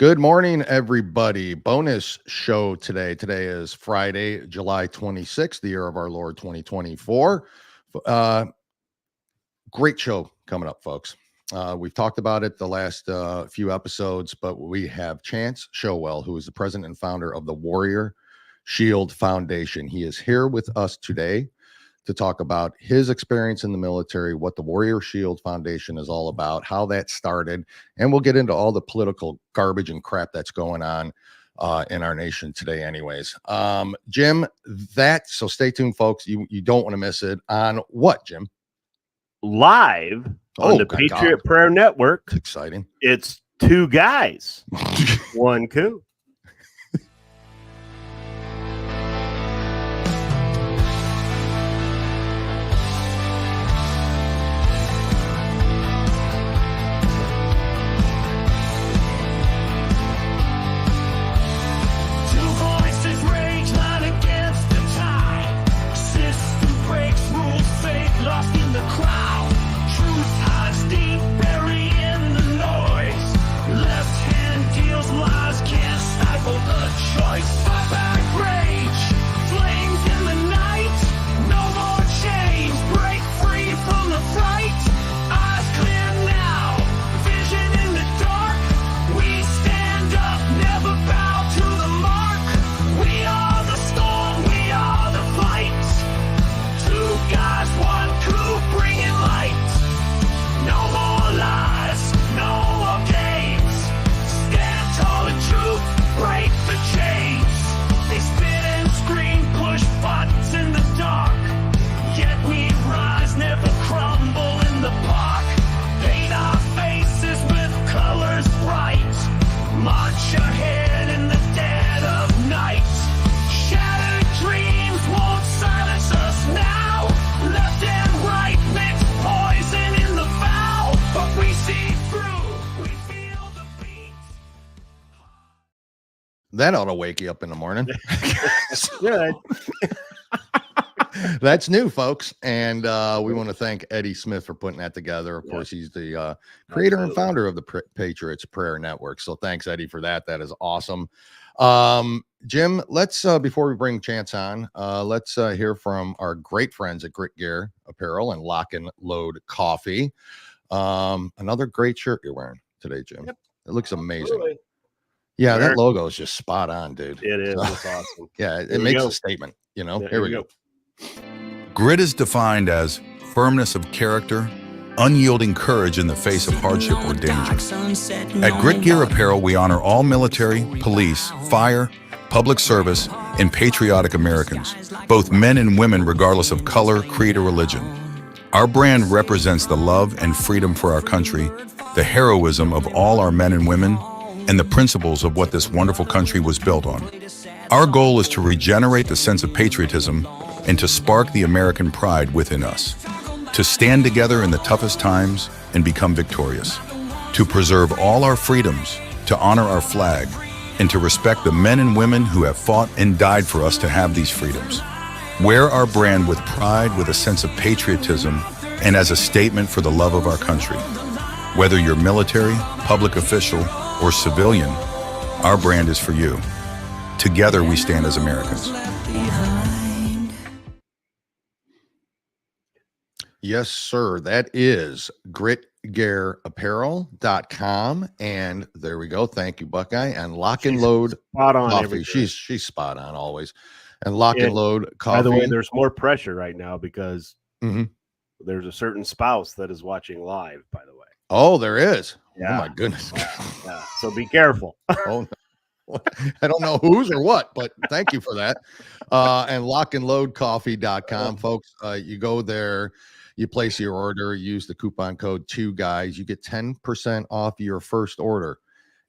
Good morning, everybody. Bonus show today. Today is Friday, July 26th, the year of our Lord 2024. Uh, Great show coming up, folks. We've talked about it the last few episodes, but we have Chance Showell, who is the president and founder of the Warrior Shield Foundation. He is here with us today to talk about his experience in the military, what the Warrior Shield Foundation is all about, how that started, and we'll get into all the political garbage and crap that's going on in our nation today anyways. Jim, so stay tuned, folks. You don't want to miss it. On what, Jim? Live on the Patriot Prayer Network. It's exciting. It's two guys, one coup. That ought to wake you up in the morning. Good. That's new, folks. And we want to thank Eddie Smith for putting that together. Of course, he's the creator and founder of the Patriots Prayer Network. So thanks, Eddie, for that. That is awesome. Jim, let's, before we bring Chance on, let's hear from our great friends at Grit Gear Apparel and Lock and Load Coffee. Another great shirt you're wearing today, Jim. Yep. It looks amazing. Really? Yeah, that logo is just spot on, dude. It is. It's awesome. Yeah, it makes a statement, you know. Here we go. Grit is defined as firmness of character, unyielding courage in the face of hardship or danger. At Grit Gear Apparel, we honor all military, police, fire, public service, and patriotic Americans, both men and women regardless of color, creed, or religion. Our brand represents the love and freedom for our country, the heroism of all our men and women, and the principles of what this wonderful country was built on. Our goal is to regenerate the sense of patriotism and to spark the American pride within us, to stand together in the toughest times and become victorious, to preserve all our freedoms, to honor our flag, and to respect the men and women who have fought and died for us to have these freedoms. Wear our brand with pride, with a sense of patriotism, and as a statement for the love of our country. Whether you're military, public official, or civilian, our brand is for you. Together we stand as Americans. Yes, sir. That is gritgearapparel.com. And there we go. Thank you, Buckeye. And Lock and Load spot on Coffee. Everything. She's spot on always. And Lock and Load Coffee. By the way, there's more pressure right now because there's a certain spouse that is watching live, by the way. Oh, there is. Yeah. Oh, my goodness. Yeah. So be careful. Oh, no. I don't know whose or what, but thank you for that. And lockandloadcoffee.com, folks. You go there, you place your order, use the coupon code 2GUYS. You get 10% off your first order,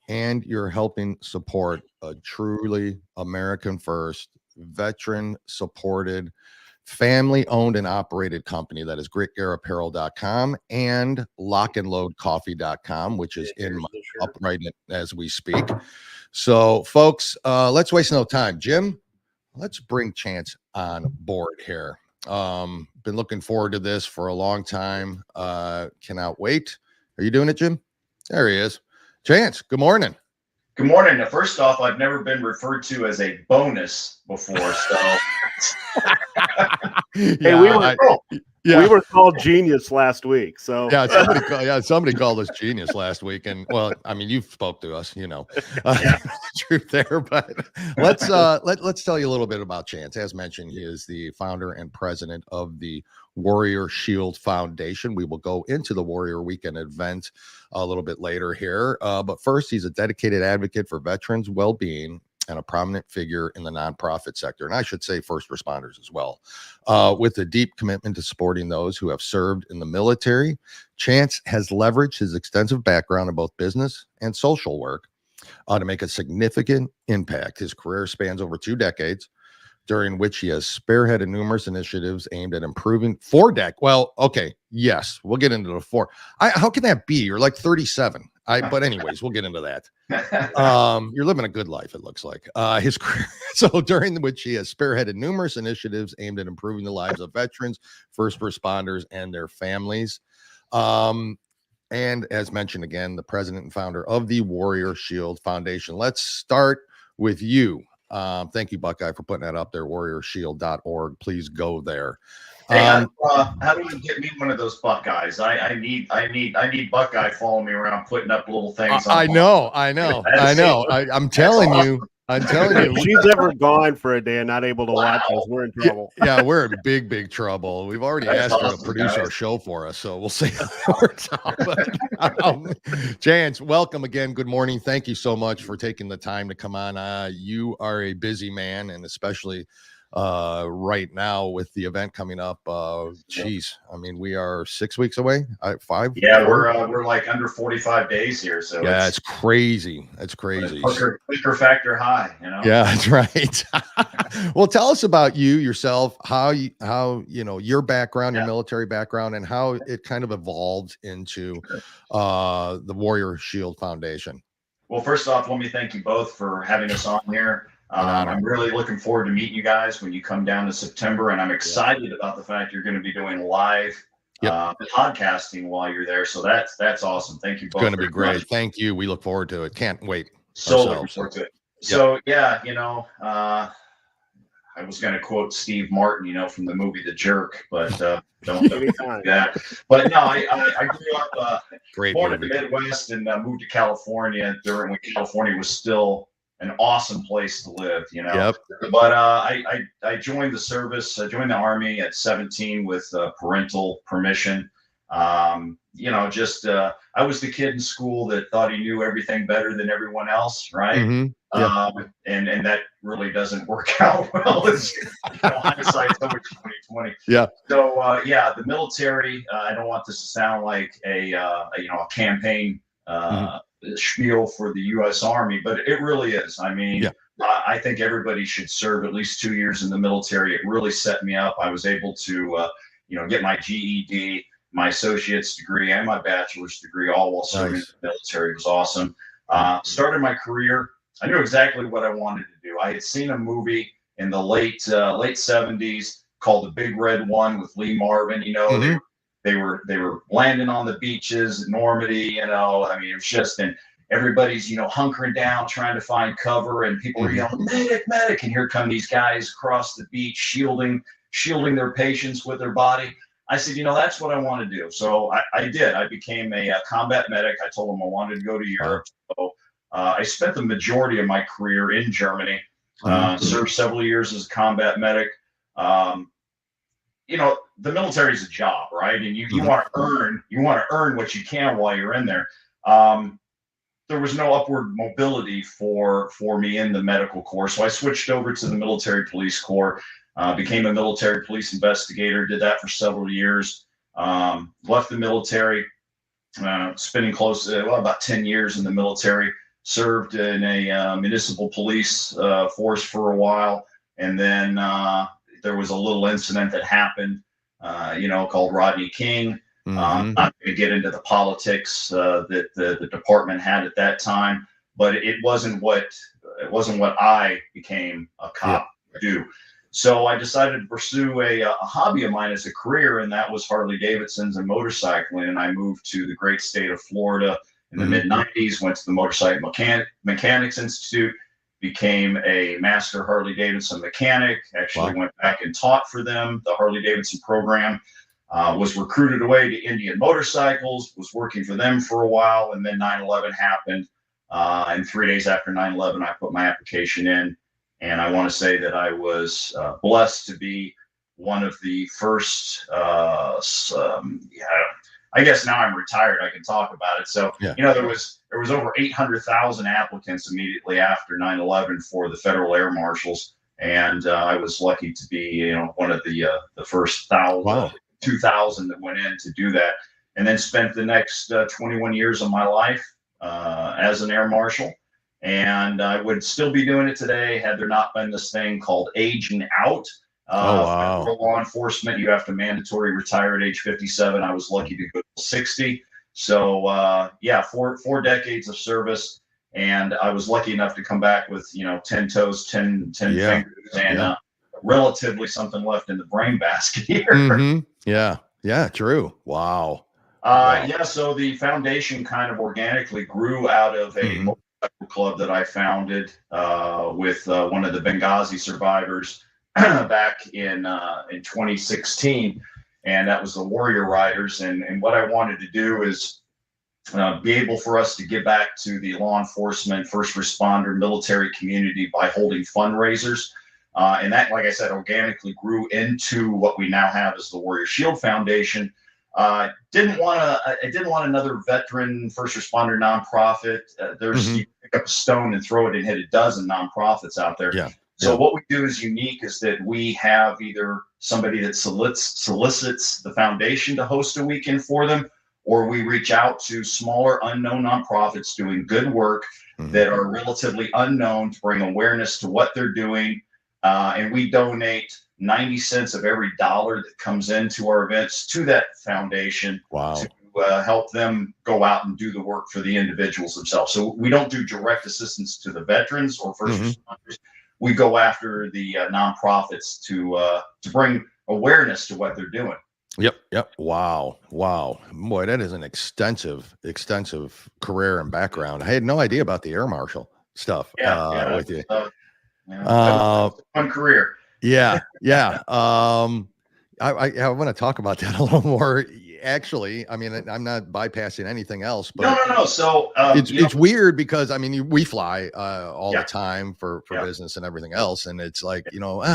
and you're helping support a truly American first, veteran supported, family owned and operated company. That is gritgearapparel.com and lockandloadcoffee.com, which is up right as we speak. So folks, let's waste no time. Jim, let's bring Chance on board here. Been looking forward to this for a long time. Cannot wait. Are you doing it, Jim? There he is. Chance, good morning. Good morning. Now, first off, I've never been referred to as a bonus before, so. Hey, we were called genius last week, so somebody called us genius last week, and well, I mean, you spoke to us, truth there. But let's tell you a little bit about Chance. As mentioned, he is the founder and president of the Warrior Shield Foundation. We will go into the Warrior Weekend event a little bit later here, but first, he's a dedicated advocate for veterans' well-being and a prominent figure in the nonprofit sector, and I should say first responders as well, with a deep commitment to supporting those who have served in the military. Chance has leveraged his extensive background in both business and social work to make a significant impact. His career spans over 2 decades, during which he has spearheaded numerous initiatives aimed at improving Well, okay, yes, we'll get into the 4. How can that be? You're like 37. But anyways, we'll get into that. You're living a good life, it looks like. His career, so during which he has spearheaded numerous initiatives aimed at improving the lives of veterans, first responders, and their families. And as mentioned again, the president and founder of the Warrior Shield Foundation. Let's start with you. Thank you, Buckeye, for putting that up there. warriorshield.org. Please go there. Hey, how do you get me one of those Buckeyes? I need Buckeye following me around, putting up little things. I know. I'm telling you. If she's ever gone for a day and not able to watch us, we're in trouble. Yeah, we're in big trouble. We've already asked her to produce our show for us, so we'll see how that works out. Chance, welcome again. Good morning. Thank you so much for taking the time to come on. You are a busy man, and especially right now with the event coming up. I mean, we are 6 weeks away. 5. Yeah, we're like under 45 days here. So yeah, it's crazy. It's crazy. Clicker factor high. Yeah, that's right. Well, tell us about yourself, how your background, your military background, and how it kind of evolved into the Warrior Shield Foundation. Well, first off, let me thank you both for having us on here. I'm really looking forward to meeting you guys when you come down to September, and I'm excited about the fact you're going to be doing live podcasting while you're there. So that's awesome. Thank you both. It's going to be great. Thank you. We look forward to it. Can't wait. Looking forward to it. So I was going to quote Steve Martin, from the movie The Jerk, but don't do that. But no, I grew up born in the Midwest and moved to California when California was still an awesome place to live, But I joined the service. I joined the Army at 17 with parental permission. I was the kid in school that thought he knew everything better than everyone else, right? Mm-hmm. Yeah. And that really doesn't work out well. It's hindsight's always 2020. Yeah. So the military. I don't want this to sound like a campaign spiel for the U.S. Army, but it really is. I mean, I think everybody should serve at least 2 years in the military. It really set me up. I was able to, get my GED, my associate's degree, and my bachelor's degree, all while serving in the military. It was awesome. Started my career. I knew exactly what I wanted to do. I had seen a movie in the late 70s called The Big Red One with Lee Marvin. They were landing on the beaches at Normandy, I mean, it was just, and everybody's, hunkering down, trying to find cover, and people are yelling, medic, medic. And here come these guys across the beach, shielding their patients with their body. I said, that's what I want to do. So I did. I became a combat medic. I told them I wanted to go to Europe. So I spent the majority of my career in Germany, served several years as a combat medic. The military is a job, right? And you want to earn what you can while you're in there. There was no upward mobility for me in the medical corps. So I switched over to the military police corps, became a military police investigator, did that for several years, left the military, spending about 10 years in the military, served in a municipal police force for a while. And then there was a little incident that happened, called Rodney King. Not going to get into the politics that the department had at that time, but it wasn't what I became a cop to do. So I decided to pursue a hobby of mine as a career, and that was Harley Davidsons and motorcycling. And I moved to the great state of Florida in the mid 90s, went to the Motorcycle Mechanics Institute, became a master Harley Davidson mechanic, actually went back and taught for them, the Harley Davidson program, was recruited away to Indian Motorcycles, was working for them for a while, and then 9/11 happened. And 3 days after 9/11, I put my application in, and I want to say that I was blessed to be one of the first, I guess now I'm retired, I can talk about it. So, there was over 800,000 applicants immediately after 9/11 for the federal air marshals. And I was lucky to be, one of the first 2,000 that went in to do that, and then spent the next 21 years of my life as an air marshal. And I would still be doing it today had there not been this thing called aging out. For law enforcement, you have to mandatory retire at age 57. I was lucky to go to 60. So 4 decades of service, and I was lucky enough to come back with 10 toes, 10 fingers, and relatively something left in the brain basket here. Yeah, true. Wow. So the foundation kind of organically grew out of a motorcycle club that I founded with one of the Benghazi survivors back in 2016, and that was the Warrior Riders. And what I wanted to do is be able for us to give back to the law enforcement, first responder, military community by holding fundraisers. And that, like I said, organically grew into what we now have as the Warrior Shield Foundation. I didn't want another veteran first responder nonprofit. You pick up a stone and throw it and hit a dozen nonprofits out there. So what we do is unique is that we have either somebody that solicits the foundation to host a weekend for them, or we reach out to smaller unknown nonprofits doing good work that are relatively unknown to bring awareness to what they're doing. And we donate 90 cents of every dollar that comes into our events to that foundation to help them go out and do the work for the individuals themselves. So we don't do direct assistance to the veterans or first responders. We go after the nonprofits to bring awareness to what they're doing. Yep. Wow. Boy, that is an extensive career and background. I had no idea about the air marshal stuff with you. Fun career. Yeah. I want to talk about that a little more. Actually, I mean, I'm not bypassing anything else, but no. So it's weird because we fly all the time for business and everything else, and it's like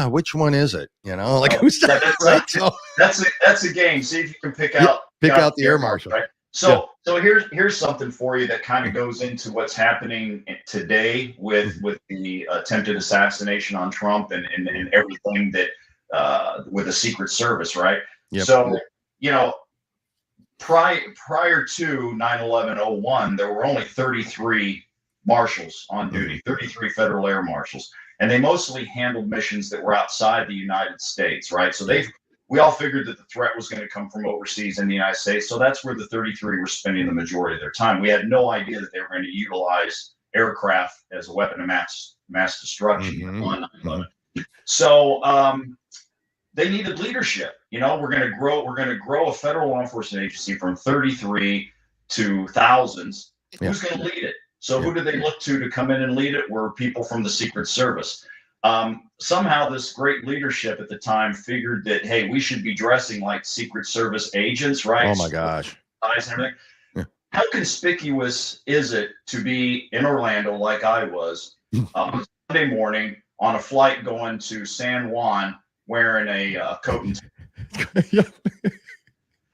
which one is it? Who's that? Right? So that's a game. See if you can pick out the air marshal. Right. So here's something for you that kind of goes into what's happening today with the attempted assassination on Trump and everything that with the Secret Service, right? So prior to 9/11/01, there were only 33 marshals on duty, 33 federal air marshals, and they mostly handled missions that were outside the United States, right? So we all figured that the threat was going to come from overseas in the United States. So that's where the 33 were spending the majority of their time. We had no idea that they were going to utilize aircraft as a weapon of mass destruction on 9/11. So they needed leadership. We're going to grow a federal law enforcement agency from 33 to thousands. Who's going to lead it? So who did they look to come in and lead it? Were people from the Secret Service. Somehow this great leadership at the time figured that, hey, we should be dressing like Secret Service agents, right? Oh my gosh. And everything. How conspicuous is it to be in Orlando like I was Sunday morning on a flight going to San Juan wearing a coat and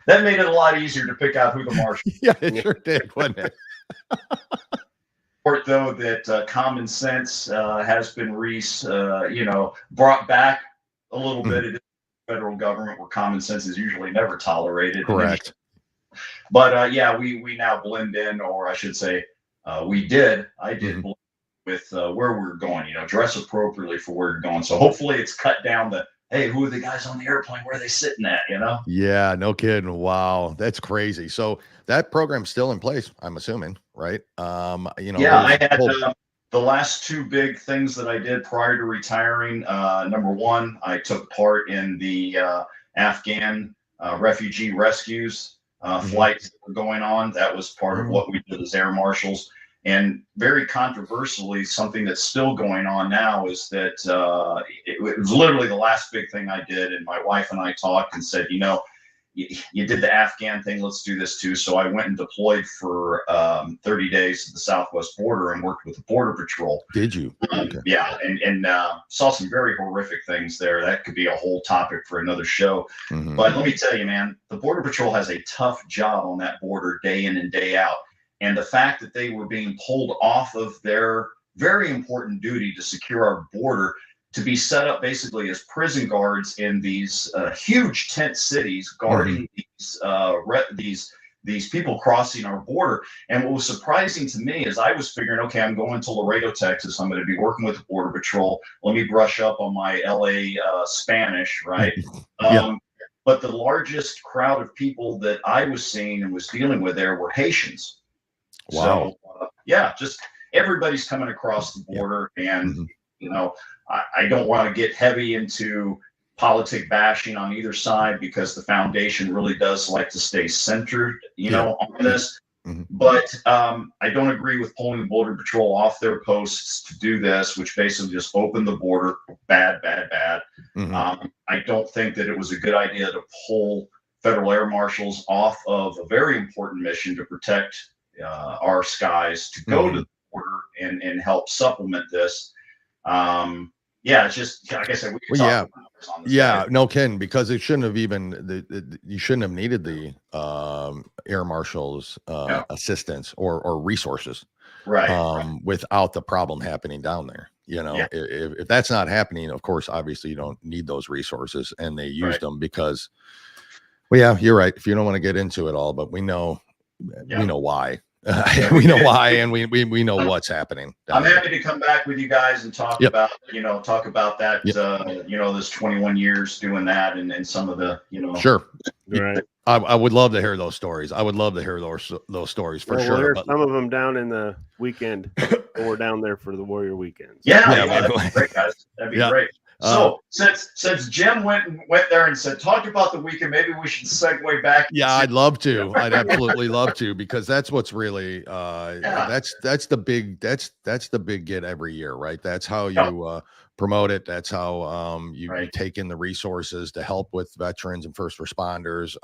That made it a lot easier to pick out who the marshal was. Yeah, it sure did, wasn't it? Though that common sense has been brought back a little bit. It is the federal government where common sense is usually never tolerated. Correct. But we now blend in, or I should say, I did blend with where we're going. Dress appropriately for where you're going. So hopefully it's cut down the, hey, who are the guys on the airplane? Where are they sitting at? Yeah, no kidding. Wow, that's crazy. So that program's still in place, I'm assuming, right? I had the last two big things that I did prior to retiring. Number one, I took part in the Afghan refugee rescues flights that were going on. That was part of what we did as air marshals. And very controversially, something that's still going on now is that it was literally the last big thing I did. And my wife and I talked and said, you did the Afghan thing, let's do this too. So I went and deployed for 30 days to the southwest border and worked with the Border Patrol. Did you? Okay. Yeah, and saw some very horrific things there. That could be a whole topic for another show. But let me tell you, man, the Border Patrol has a tough job on that border day in and day out. And the fact that they were being pulled off of their very important duty to secure our border, to be set up basically as prison guards in these huge tent cities guarding these people crossing our border. And what was surprising to me is I was figuring, okay, I'm going to Laredo, Texas. I'm going to be working with the Border Patrol. Let me brush up on my LA Spanish, right? But the largest crowd of people that I was seeing and was dealing with there were Haitians. Wow. So, just everybody's coming across the border. And, I don't want to get heavy into politic bashing on either side, because the foundation really does like to stay centered, on this. But I don't agree with pulling the Border Patrol off their posts to do this, which basically just opened the border. Bad. I don't think that it was a good idea to pull federal air marshals off of a very important mission to protect our skies, to go to the border and help supplement this. It's just, like I said, we can talk about this on this no kidding, because it shouldn't have even you shouldn't have needed the air marshals assistance or resources, right, without the problem happening down there. If that's not happening, of course, obviously you don't need those resources, and they used them because, you're right. If you don't want to get into it all, but we know why. We know why, and we know what's happening. I'm happy to come back with you guys and talk about that. This 21 years doing that, and some of the Sure. Right. I would love to hear those stories. I would love to hear those stories for sure. There's some of them down in the weekend. We're down there for the Warrior Weekends. That'd be great, guys. That'd be great. So since Jim went there and said, talk about the weekend, maybe we should segue back. I'd love to. I'd absolutely love to, because that's what's really that's the big get every year, right? That's how you promote it. That's how you take in the resources to help with veterans and first responders.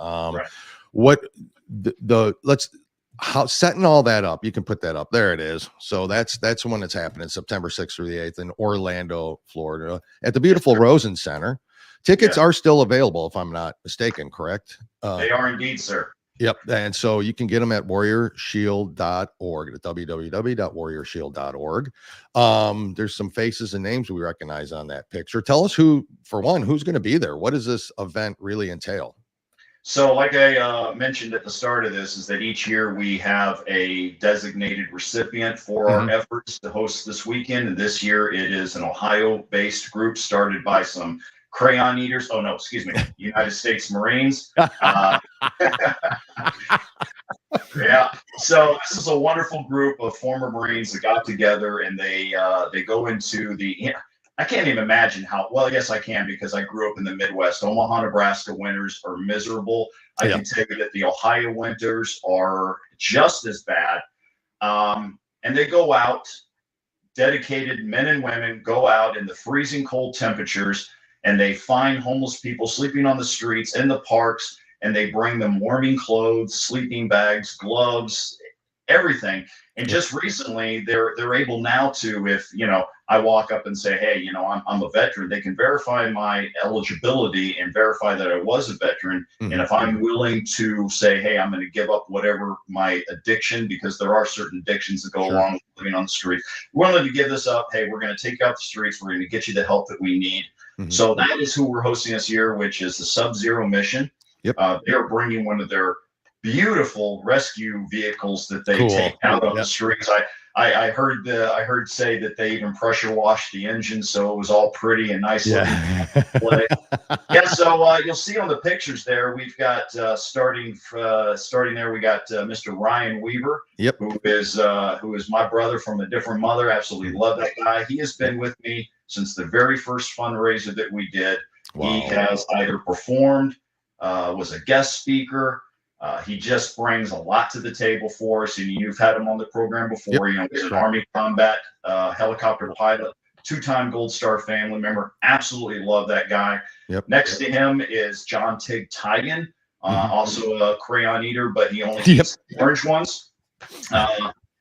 How setting all that up, you can put that up. There it is. So that's when it's happening, September 6th through the 8th in Orlando, Florida, at the beautiful Rosen Center. Tickets are still available, if I'm not mistaken, correct? They are indeed, sir. Yep. And so you can get them at warriorshield.org, at www.warriorshield.org. There's some faces and names we recognize on that picture. Tell us who's going to be there. What does this event really entail? So like I mentioned at the start of this, is that each year we have a designated recipient for our efforts to host this weekend. And this year it is an Ohio-based group started by some crayon eaters. Oh, no, excuse me. United States Marines. So this is a wonderful group of former Marines that got together, and they go into the... I can't even imagine yes, I can, because I grew up in the Midwest. Omaha, Nebraska winters are miserable. I can tell you that the Ohio winters are just as bad. And they go out, dedicated men and women go out in the freezing cold temperatures, and they find homeless people sleeping on the streets, in the parks, and they bring them warming clothes, sleeping bags, gloves, everything. And just recently, they're able now to, if I walk up and say, hey, I'm a veteran, they can verify my eligibility and verify that I was a veteran. And if I'm willing to say, hey, I'm going to give up whatever my addiction, because there are certain addictions that go along with living on the street, we're willing to give this up. Hey, we're going to take out the streets. We're going to get you the help that we need. So that is who we're hosting this year, which is the Sub-Zero mission. They're bringing one of their beautiful rescue vehicles that they take out on the streets. I heard say that they even pressure washed the engine, so it was all pretty and nice. So you'll see on the pictures there, we've got starting there, we got Mr. Ryan Weaver, who is my brother from a different mother. Absolutely love that guy. He has been with me since the very first fundraiser that we did. He has either performed, was a guest speaker, He just brings a lot to the table for us, and you've had him on the program before. You know, he's an Army combat helicopter pilot, 2-time Gold Star family member. Absolutely love that guy. Next to him is John Tig Tigan, also a crayon eater, but he only eats orange ones.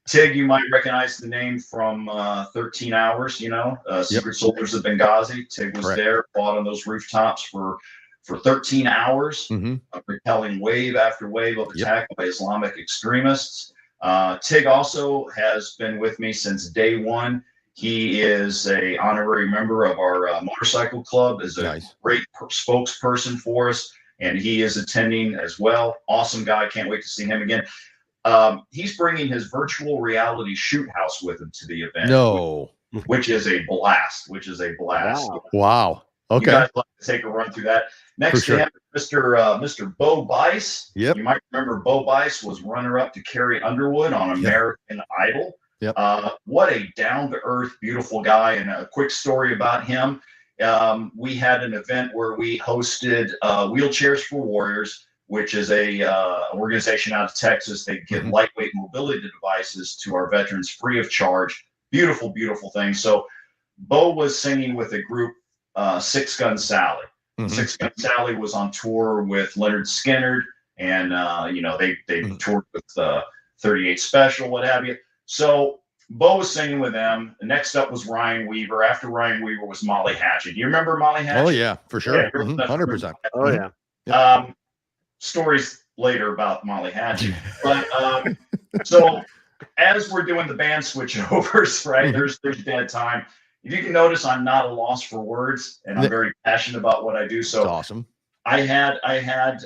Tig, you might recognize the name from 13 Hours, you know, Secret Soldiers of Benghazi. Tig was there, fought on those rooftops for 13 hours, repelling wave after wave of attack by Islamic extremists. Tig also has been with me since day one. He is a honorary member of our motorcycle club, is a great spokesperson for us, and he is attending as well. Awesome guy. Can't wait to see him again. He's bringing his virtual reality shoot house with him to the event. Which is a blast. Wow. Okay. You guys like to take a run through that. Next to him, Mr. Bo Bice. You might remember Bo Bice was runner-up to Carrie Underwood on American Idol. What a down-to-earth, beautiful guy. And a quick story about him. We had an event where we hosted Wheelchairs for Warriors, which is a organization out of Texas. They give lightweight mobility devices to our veterans free of charge. Beautiful, beautiful thing. So Bo was singing with a group, Six Gun Sally. Six Gun Sally was on tour with Leonard Skinner, and you know, they toured with 38 Special, what have you. So Bo was singing with them. Next up was Ryan Weaver. After Ryan Weaver was Molly Hatchet. Do you remember Molly Hatchet? Oh yeah, for sure. 100%. Oh yeah. Stories later about Molly Hatchet. But so as we're doing the band switchovers, right? There's dead time. If you can notice, I'm not a loss for words, and I'm very passionate about what I do. So that's awesome. I had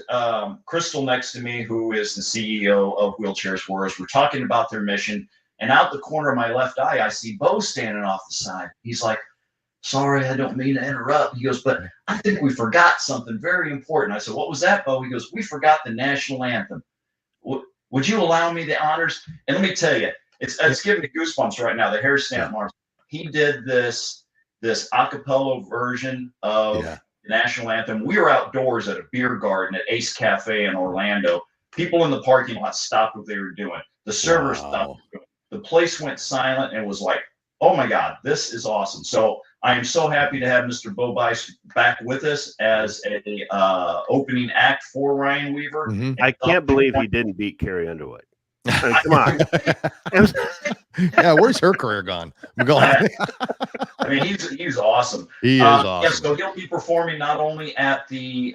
Crystal next to me, who is the CEO of Wheelchairs for Us. We're talking about their mission, and out the corner of my left eye, I see Bo standing off the side. He's like, "Sorry, I don't mean to interrupt." He goes, "But I think we forgot something very important." I said, "What was that, Bo?" He goes, "We forgot the national anthem. Would you allow me the honors?" And let me tell you, it's giving me goosebumps right now. The hair stand marks. He did this a cappella version of the national anthem. We were outdoors at a beer garden at Ace Cafe in Orlando. People in the parking lot stopped what they were doing. The servers stopped. The place went silent and was like, "Oh my God, this is awesome." So I am so happy to have Mr. Bo Bice back with us as a opening act for Ryan Weaver. I can't believe he didn't beat Carrie Underwood. Come on. Yeah, where's her career gone? Go on. I mean, he's awesome. He is awesome. Yes, so he'll be performing not only at the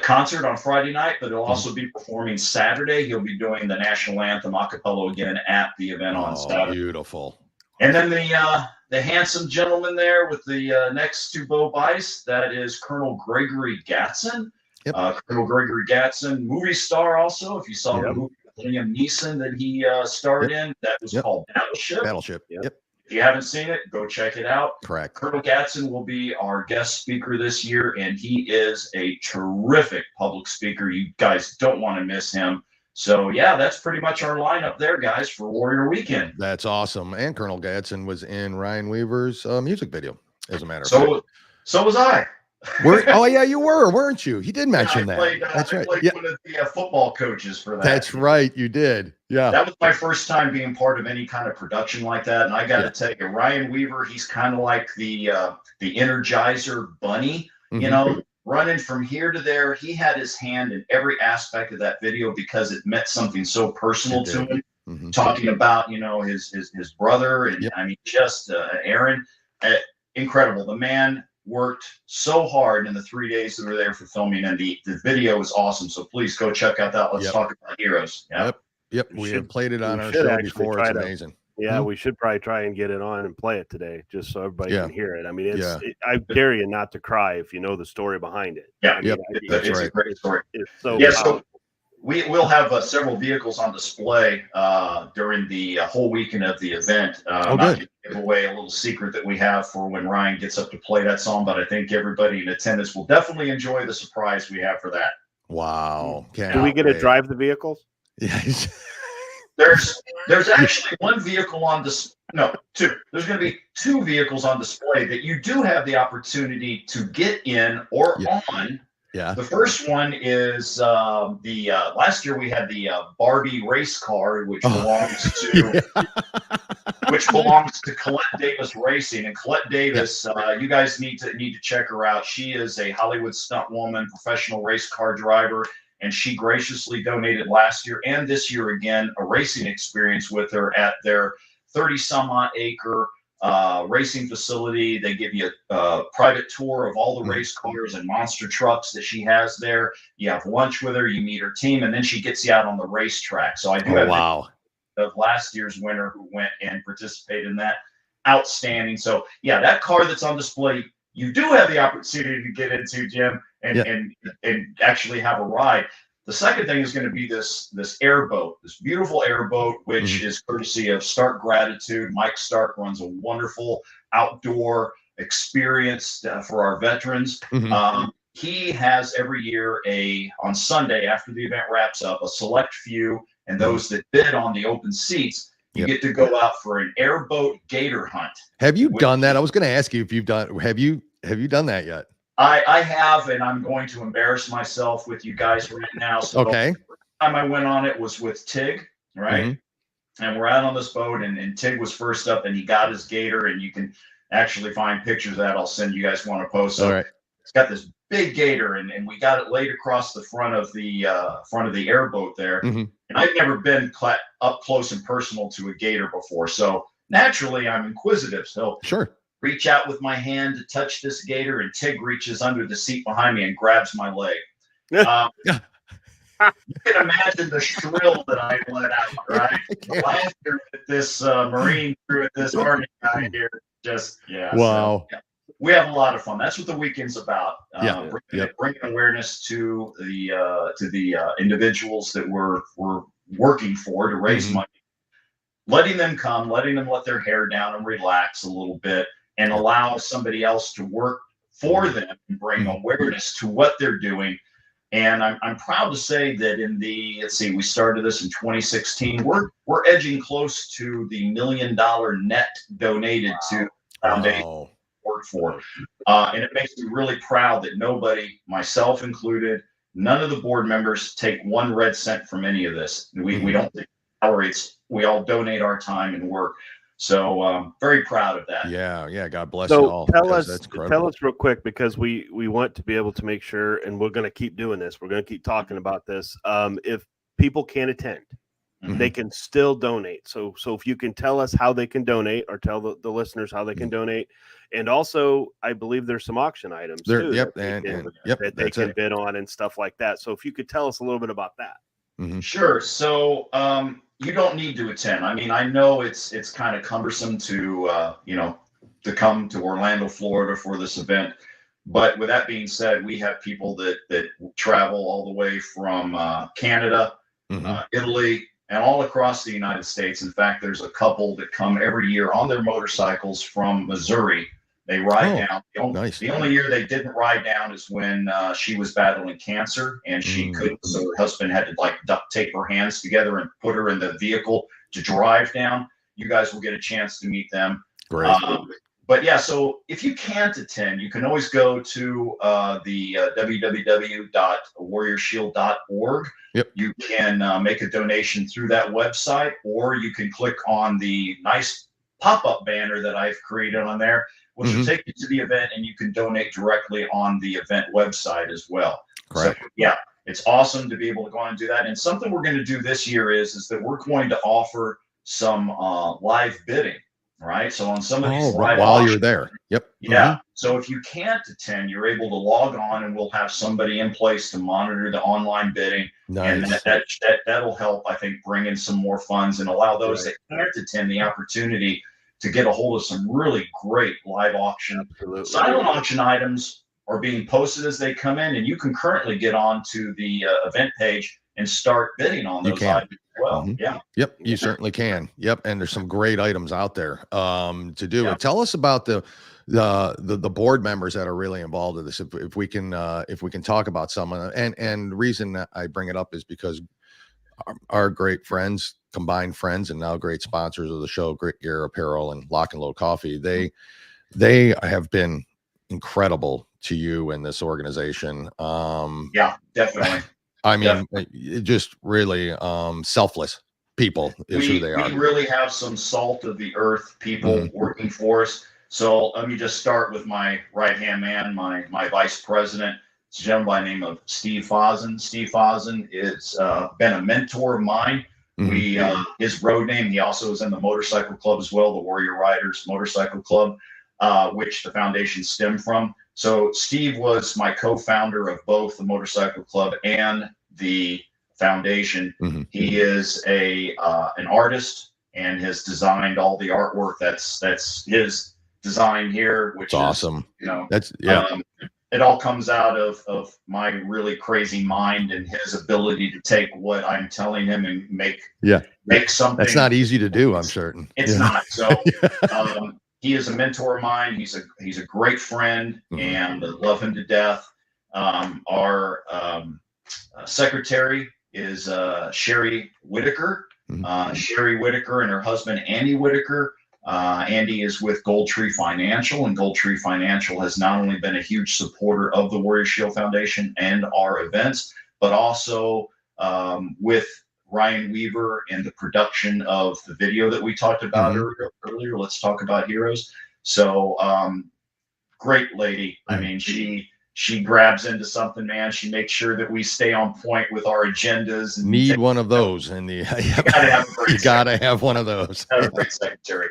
concert on Friday night, but he'll also be performing Saturday. He'll be doing the national anthem a cappella again at the event on Saturday. Beautiful. And then the handsome gentleman there with the next to Bo Bice, that is Colonel Gregory Gatson. Colonel Gregory Gatson, movie star also. If you saw the movie with Liam Neeson that he starred in, that was called Battleship. If you haven't seen it, go check it out. Correct. Colonel Gatson will be our guest speaker this year, and he is a terrific public speaker. You guys don't want to miss him. So, yeah, that's pretty much our lineup there, guys, for Warrior Weekend. That's awesome. And Colonel Gatson was in Ryan Weaver's music video, as a matter of fact. So was I. Oh yeah, you were, weren't you? He did mention that. That's right. I played one of the football coaches for that. That's right. You did. Yeah. That was my first time being part of any kind of production like that. And I got to tell you, Ryan Weaver, he's kind of like the Energizer bunny, you know, running from here to there. He had his hand in every aspect of that video because it meant something so personal to him. Talking about, you know, his brother and I mean, just Aaron, incredible. The man worked so hard in the 3 days that we were there for filming, and the video is awesome. So please go check out that. Let's talk about Heroes. Yep. We have played it on our show before. It's amazing. Yeah, we should probably try and get it on and play it today, just so everybody can hear it. I mean, I dare you not to cry if you know the story behind it. It's a great story. It's so so we'll have several vehicles on display during the whole weekend of the event. I'm not going to give away a little secret that we have for when Ryan gets up to play that song, but I think everybody in attendance will definitely enjoy the surprise we have for that. Wow. Do we get to drive the vehicles? Yes. There's actually one vehicle on display. No, two. There's going to be two vehicles on display that you do have the opportunity to get in or on Yeah. The first one is the last year we had the Barbie race car, which belongs to Colette Davis Racing. And Colette Davis, you guys need to check her out. She is a Hollywood stunt woman, professional race car driver, and she graciously donated last year and this year again a racing experience with her at their 30 some odd acre racing facility. They give you a private tour of all the race cars and monster trucks that she has there. You have lunch with her, you meet her team, and then she gets you out on the racetrack. So I do have of last year's winner who went and participated in that. Outstanding. So yeah, that car that's on display, you do have the opportunity to get into, Jim, and actually have a ride. The second thing is going to be this airboat, this beautiful airboat, which is courtesy of Stark Gratitude. Mike Stark runs a wonderful outdoor experience for our veterans. He has every year on Sunday after the event wraps up, a select few, and those that bid on the open seats, you get to go out for an airboat gator hunt. Have you done that? I was going to ask you if you've done. Have you done that yet? I have, and I'm going to embarrass myself with you guys right now. So the time I went on it was with Tig, right? And we're out on this boat, and Tig was first up, and he got his gator, and you can actually find pictures of that. I'll send you guys one to post. So it's got this big gator, and we got it laid across the front of the airboat there. And I've never been up close and personal to a gator before, so naturally I'm inquisitive. So reach out with my hand to touch this gator, and Tig reaches under the seat behind me and grabs my leg. You can imagine the shrill that I let out, right? The laughter that this Marine threw at this Army guy here. Wow. So, we have a lot of fun. That's what the weekend's about. Bringing awareness to the individuals that we're working for to raise money, letting them come, letting them let their hair down and relax a little bit, and allow somebody else to work for them and bring awareness to what they're doing. And I'm proud to say that we started this in 2016. We're edging close to the $1 million net donated to the foundation work for. And it makes me really proud that nobody, myself included, none of the board members take 1 red cent from any of this. We don't take salaries. We all donate our time and work. So very proud of that. Yeah. God bless you all. Tell us real quick, because we want to be able to make sure, and we're going to keep doing this. We're going to keep talking about this. If people can't attend, they can still donate. So if you can tell us how they can donate, or tell the listeners how they can donate. And also, I believe there's some auction items too that they can bid on and stuff like that. So if you could tell us a little bit about that. Sure. So you don't need to attend. I mean, I know it's kind of cumbersome to come to Orlando, Florida for this event. But with that being said, we have people that travel all the way from Canada, Italy, and all across the United States. In fact, there's a couple that come every year on their motorcycles from Missouri. They ride down. The only year they didn't ride down is when she was battling cancer, and she couldn't. So her husband had to duct tape her hands together and put her in the vehicle to drive down. You guys will get a chance to meet them. Great. But yeah, so if you can't attend, you can always go to the www.warriorshield.org. You can make a donation through that website, or you can click on the nice pop-up banner that I've created on there, which will take you to the event, and you can donate directly on the event website as well. Correct. So, yeah, it's awesome to be able to go on and do that. And something we're going to do this year is that we're going to offer some live bidding. Right. So on some of these while you're there. Yeah. So if you can't attend, you're able to log on, and we'll have somebody in place to monitor the online bidding. And that'll help, I think, bring in some more funds and allow those that can't attend the opportunity to get a hold of some really great live auction. Silent auction items are being posted as they come in, and you can currently get on to the event page and start bidding on those items. Well, you certainly can. And there's some great items out there to do. And tell us about the board members that are really involved in this. If we can talk about some, and the reason that I bring it up is because our great friends, combined friends, and now great sponsors of the show, Grit Gear Apparel and Lock and Load Coffee, they have been incredible to you and this organization. Yeah, definitely. I mean, just really selfless people is who they are. We really have some salt of the earth people working for us. So let me just start with my right-hand man, my vice president. It's a gentleman by the name of Steve Fozen. Steve Fozen is been a mentor of mine. His road name, he also is in the motorcycle club as well, the Warrior Riders Motorcycle Club, which the foundation stemmed from. So Steve was my co-founder of both the motorcycle club and the foundation. He is an artist and has designed all the artwork. That's his design here, which is awesome. That's it all comes out of my really crazy mind and his ability to take what I'm telling him and make something. That's not easy to do, I'm certain. It's not. So he is a mentor of mine. He's a great friend, and I love him to death. Our secretary is Sherry Whitaker. Sherry Whitaker and her husband Andy Whitaker. Andy is with Gold Tree Financial, and Gold Tree Financial has not only been a huge supporter of the Warrior Shield Foundation and our events, but also with Ryan Weaver and the production of the video that we talked about earlier. Let's talk about heroes. So great lady. I mean, she grabs into something, man. She makes sure that we stay on point with our agendas. And need one of those in the. You gotta have one of those. A great secretary.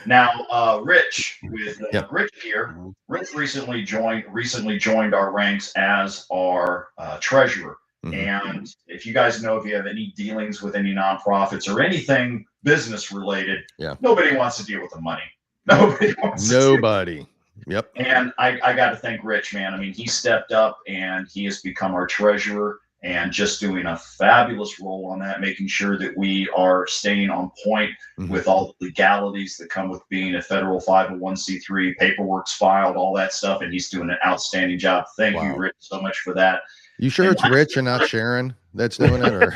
Now, Rich with Rich here. Rich recently joined our ranks as our treasurer. And if you guys know, if you have any dealings with any nonprofits or anything business related, nobody wants to deal with the money. Nobody wants. Nobody. Yep. And I got to thank Rich, man. I mean, he stepped up and he has become our treasurer and just doing a fabulous role on that, making sure that we are staying on point with all the legalities that come with being a federal 501c3, paperwork's filed, all that stuff. And he's doing an outstanding job. Thank you, Rich, so much for that. You sure it's Rich and not Sharon that's doing it, or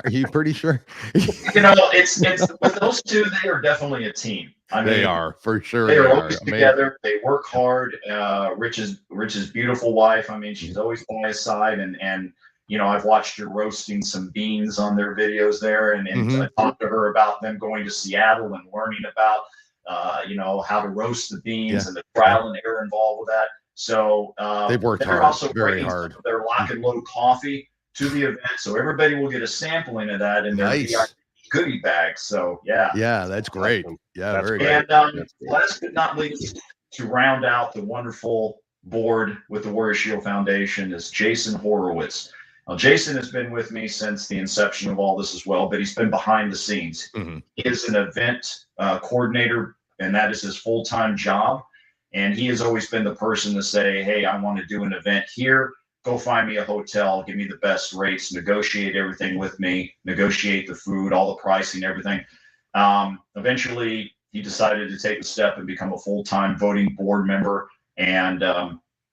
are you pretty sure? It's with those two, they are definitely a team. I mean, they are for sure. They are always together. They work hard. Rich's beautiful wife. I mean, she's always by his side, and I've watched her roasting some beans on their videos there, and I talked to her about them going to Seattle and learning about how to roast the beans and the trial and error involved with that. So they've worked hard, also very hard. Their lock and load coffee to the event, so everybody will get a sampling of that in their goodie bags. So yeah, that's great. Yeah, very good. And last but not least, to round out the wonderful board with the Warrior Shield Foundation is Jason Horowitz. Now, Jason has been with me since the inception of all this as well, but he's been behind the scenes. He is an event coordinator, and that is his full-time job. And he has always been the person to say, hey, I want to do an event here. Go find me a hotel, give me the best rates, negotiate everything with me, negotiate the food, all the pricing, everything. Eventually, he decided to take the step and become a full-time voting board member. And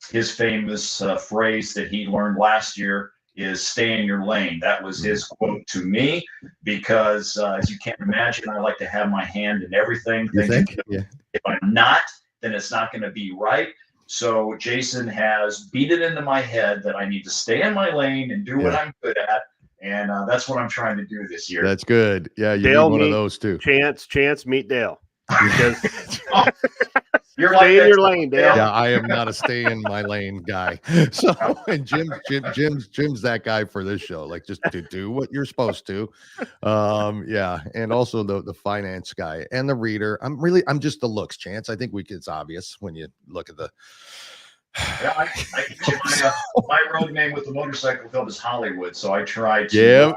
his famous phrase that he learned last year is stay in your lane. That was his quote to me, because as you can't imagine, I like to have my hand in everything. If I'm not, then it's not going to be right. So Jason has beat it into my head that I need to stay in my lane and do what I'm good at. And that's what I'm trying to do this year. That's good. Yeah, you Dale, need one of those too. Chance, meet Dale. Because you're stay in your lane, Dale. Yeah, I am not a stay in my lane guy. So, and Jim's that guy for this show. Like, just to do what you're supposed to. And also the finance guy and the reader. I'm just the looks, Chance. I think it's obvious when you look at the. My road name with the motorcycle club is Hollywood, so I try to.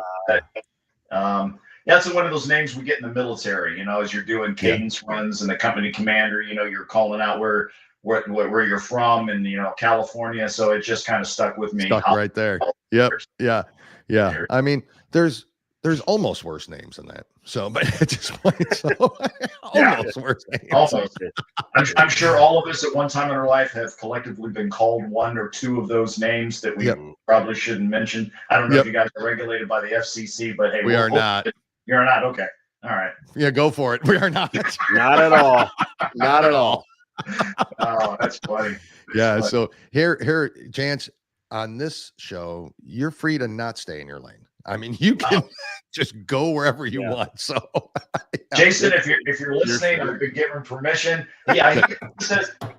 That's one of those names we get in the military, as you're doing cadence runs and the company commander, you're calling out where you're from and, California. So it just kind of stuck with me. Stuck right there. Yep. Yeah. I mean, there's almost worse names than that. So, but at this point, almost worse names. Almost. I'm sure all of us at one time in our life have collectively been called one or two of those names that we probably shouldn't mention. I don't know if you guys are regulated by the FCC, but hey, we are not. You're not? Okay. All right. Yeah, go for it. We are not. Not at all. Not at all. Oh, that's funny. Yeah. So here, Chance, on this show, you're free to not stay in your lane. I mean, you can just go wherever you want. So, Jason, if you're listening, I've been given permission. Yeah,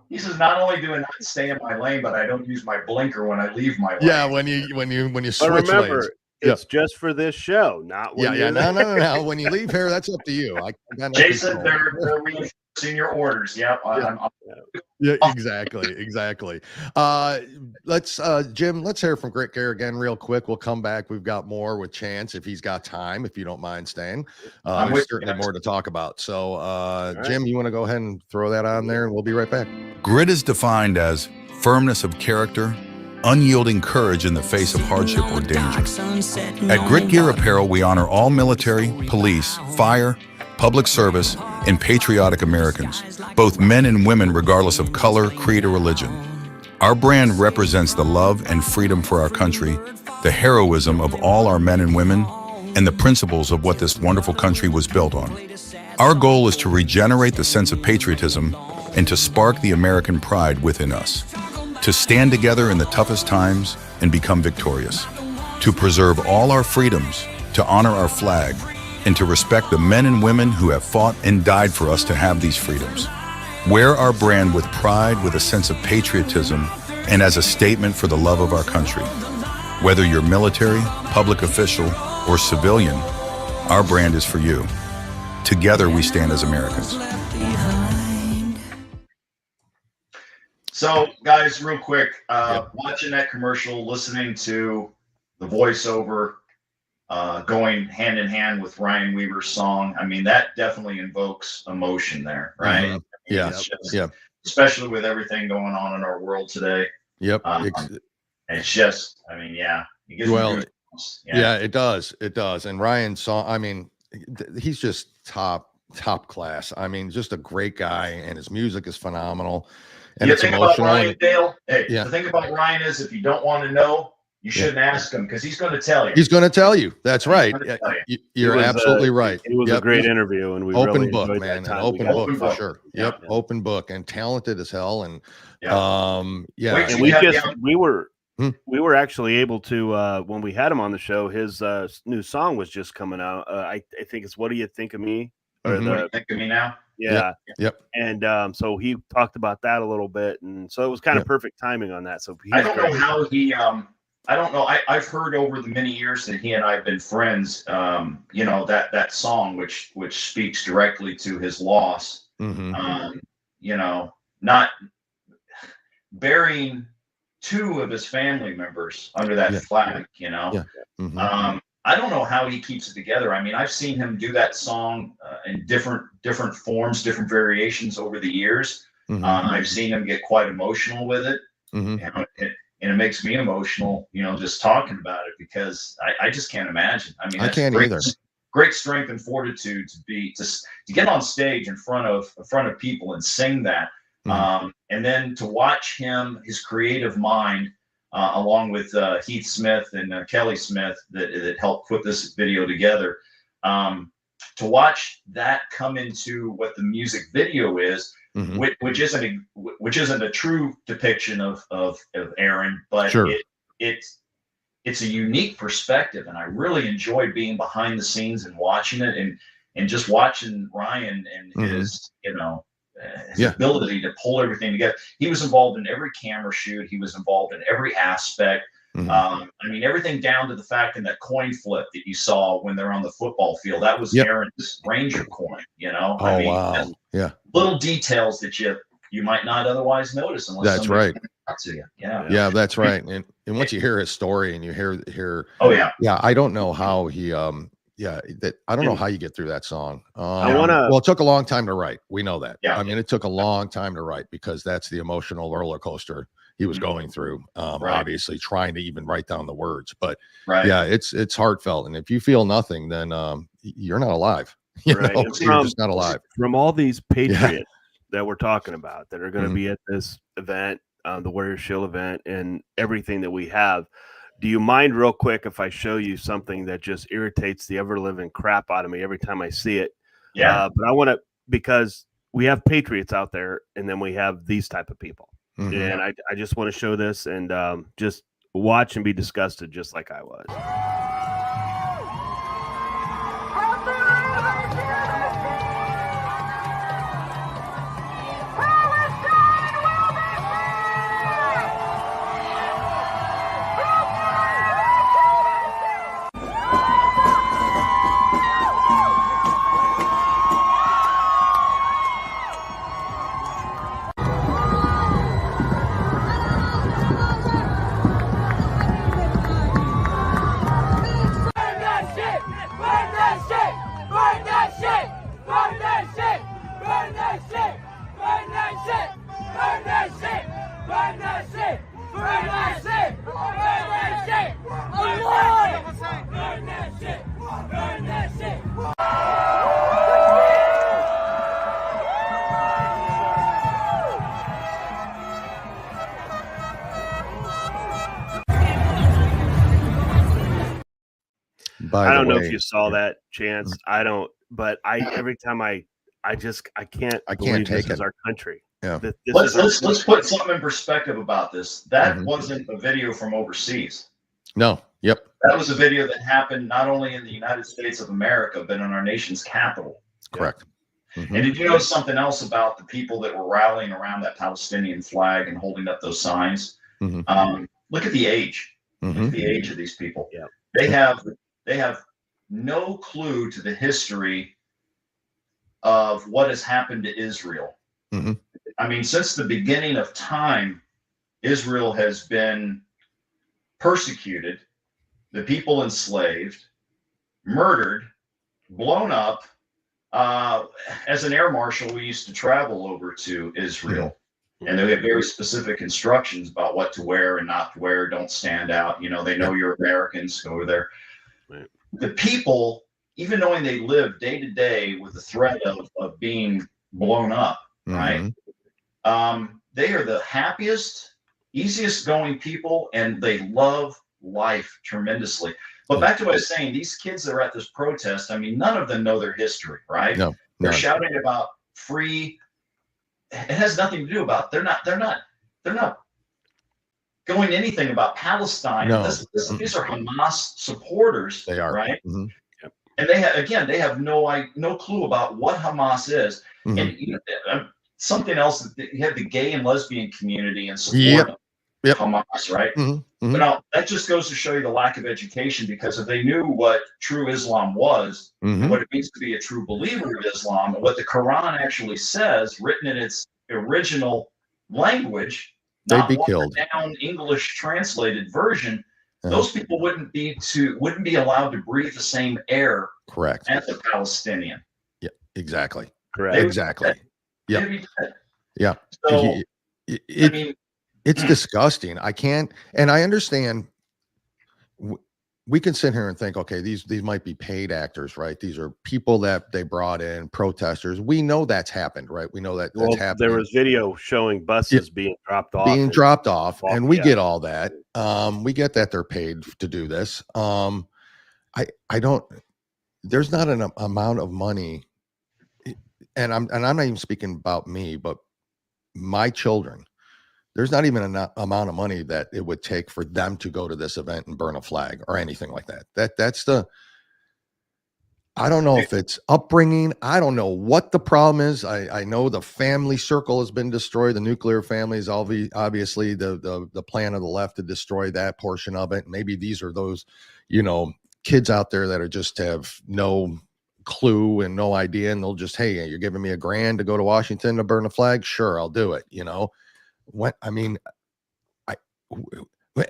he says not only do I not stay in my lane, but I don't use my blinker when I leave my lane. Yeah, when you switch but remember, lanes. It's just for this show, not when you're no. When you leave here, that's up to you. I got no Jason, control. they're reinforcing your orders. Yep. Yeah, exactly. Let's Jim, let's hear from Grit Gear again real quick. We'll come back. We've got more with Chance if he's got time, if you don't mind staying. There's certainly more to talk about. So right. Jim, you want to go ahead and throw that on there and we'll be right back. Grit is defined as firmness of character, unyielding courage in the face of hardship or danger. At Grit Gear Apparel, we honor all military, police, fire, public service, and patriotic Americans, both men and women regardless of color, creed, or religion. Our brand represents the love and freedom for our country, the heroism of all our men and women, and the principles of what this wonderful country was built on. Our goal is to regenerate the sense of patriotism and to spark the American pride within us, to stand together in the toughest times and become victorious, to preserve all our freedoms, to honor our flag, and to respect the men and women who have fought and died for us to have these freedoms. Wear our brand with pride, with a sense of patriotism, and as a statement for the love of our country. Whether you're military, public official, or civilian, our brand is for you. Together we stand as Americans. So, guys, real quick, watching that commercial, listening to the voiceover, going hand in hand with Ryan Weaver's song, I mean, that definitely invokes emotion there, right? Mm-hmm. I mean, especially with everything going on in our world today. Yep. It's just, I mean, it gives me goosebumps. It does. And Ryan's song, I mean, he's just top class. I mean, just a great guy, and his music is phenomenal. And the thing about Ryan, Dale, the thing about Ryan is if you don't want to know, you shouldn't ask him because he's going to tell you. He's going to tell you. That's right. You're absolutely right. It was a great interview, and we open really book, enjoyed man. that time. An open book for sure. Yep, open book, and talented as hell. And and we were actually able to when we had him on the show, his new song was just coming out. I think it's "What Do You Think of Me?" Or What Do You Think of Me Now? Yeah. Yep. And so he talked about that a little bit, and so it was kind of perfect timing on that. So I don't know how he. I don't know. I've heard over the many years that he and I have been friends. You know, that song which speaks directly to his loss. Mm-hmm. You know, not burying two of his family members under that flag. You know. Yeah. Mm-hmm. I don't know how he keeps it together. I mean, I've seen him do that song in different forms, different variations over the years. Mm-hmm. I've seen him get quite emotional with it. Mm-hmm. And it makes me emotional, you know, just talking about it because I just can't imagine. I mean, I can't either. Great strength and fortitude to get on stage in front of people and sing that, and then to watch his creative mind, along with Heath Smith and Kelly Smith that helped put this video together, to watch that come into what the music video is. Mm-hmm. Which isn't a true depiction of Aaron, but sure. It's a unique perspective, and I really enjoyed being behind the scenes and watching it, and just watching Ryan and his his ability to pull everything together. He was involved in every camera shoot. He was involved in every aspect. Mm-hmm. I mean, everything down to the fact in that coin flip that you saw when they're on the football field, that was Aaron's Ranger coin, you know? Oh, I mean, wow. Yeah. Little details that you might not otherwise notice unless that's right. To you. Yeah. Yeah, that's right. And once you hear his story and you hear yeah, I don't know how he I don't know how you get through that song. Well, it took a long time to write. We know that. Yeah. I mean, it took a long time to write because that's the emotional roller coaster he was going through. Obviously trying to even write down the words, but it's heartfelt. And if you feel nothing, then you're not alive. You're just not alive. From all these patriots that we're talking about that are going to be at this event, the Warrior Shield event, and everything that we have, do you mind real quick if I show you something that just irritates the ever living crap out of me every time I see it? Yeah. But I want to, because we have patriots out there, and then we have these type of people. And I just want to show this and just watch and be disgusted just like I was. I don't know if you saw that, Chance. I don't, but every time I can't take this it. is our country. Yeah. Let's put something in perspective about this. That wasn't a video from overseas. No. Yep. That was a video that happened not only in the United States of America, but in our nation's capital. Correct. And did you notice something else about the people that were rallying around that Palestinian flag and holding up those signs? Look at the age. Look at the age of these people. Yeah. They have no clue to the history of what has happened to Israel. I mean, since the beginning of time, Israel has been persecuted, the people enslaved, murdered, blown up. As an air marshal, we used to travel over to Israel, and they have very specific instructions about what to wear and not to wear. Don't stand out. You know, they know you're Americans. Go over there. Right. The people, even knowing they live day to day with the threat of being blown up, right? They are the happiest, easiest going people, and they love life tremendously. But back to what I was saying, these kids that are at this protest, I mean, none of them know their history, right? No, they're shouting about free. It has nothing to do about. They're not going anything about Palestine. No. These are Hamas supporters. They are, right? And they have no clue about what Hamas is. And something else that you have the gay and lesbian community and support Hamas, right? But now that just goes to show you the lack of education, because if they knew what true Islam was, what it means to be a true believer of Islam, and what the Quran actually says, written in its original language, they'd be killed. Down English translated version, those people wouldn't be allowed to breathe the same air. Correct. As a Palestinian. Yeah, exactly. Correct. Exactly. Yeah. Yeah. So, I mean, it's disgusting. I can't, and I understand. We can sit here and think, okay, these might be paid actors, right? These are people that they brought in, protesters. We know that's happened, right? We know that that's happened. There was video showing buses being dropped off. And we get all that. We get that they're paid to do this. I don't. There's not an amount of money, and I'm not even speaking about me, but my children. There's not even an amount of money that it would take for them to go to this event and burn a flag or anything like that. That's I don't know if it's upbringing. I don't know what the problem is. I know the family circle has been destroyed. The nuclear family is obviously the plan of the left to destroy that portion of it. Maybe these are those, kids out there that are just have no clue and no idea. And they'll just, hey, you're giving me $1,000 to go to Washington to burn a flag. Sure. I'll do it.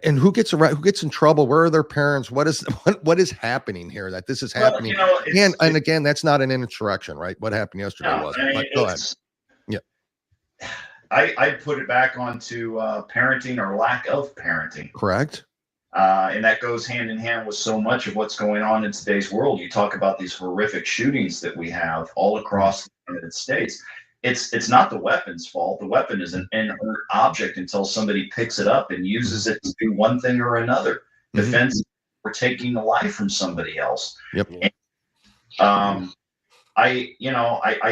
And who gets in trouble? Where are their parents? What is happening here that this is happening? And again, that's not an insurrection, right? What happened yesterday wasn't. Go ahead. Yeah. I put it back onto parenting or lack of parenting. Correct. And that goes hand in hand with so much of what's going on in today's world. You talk about these horrific shootings that we have all across the United States. It's not the weapon's fault. The weapon is an inert object until somebody picks it up and uses it to do one thing or another. Defense or taking the life from somebody else. Yep. And, I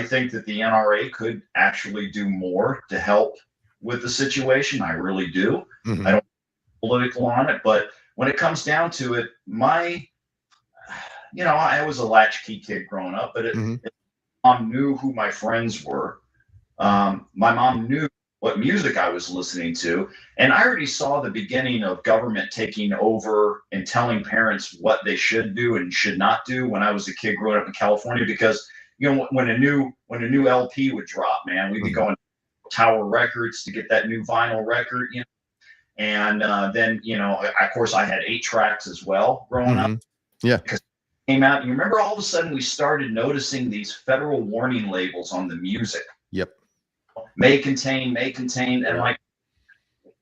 think that the NRA could actually do more to help with the situation. I really do. Mm-hmm. I don't political on it, but when it comes down to it, I was a latchkey kid growing up, but mom knew who my friends were. My mom knew what music I was listening to, and I already saw the beginning of government taking over and telling parents what they should do and should not do when I was a kid growing up in California. Because when a new LP would drop, man, we'd be going to Tower Records to get that new vinyl record, and then of course I had 8 tracks as well growing up. Yeah. Because it came out, you remember, all of a sudden we started noticing these federal warning labels on the music. Yep. May contain, and like,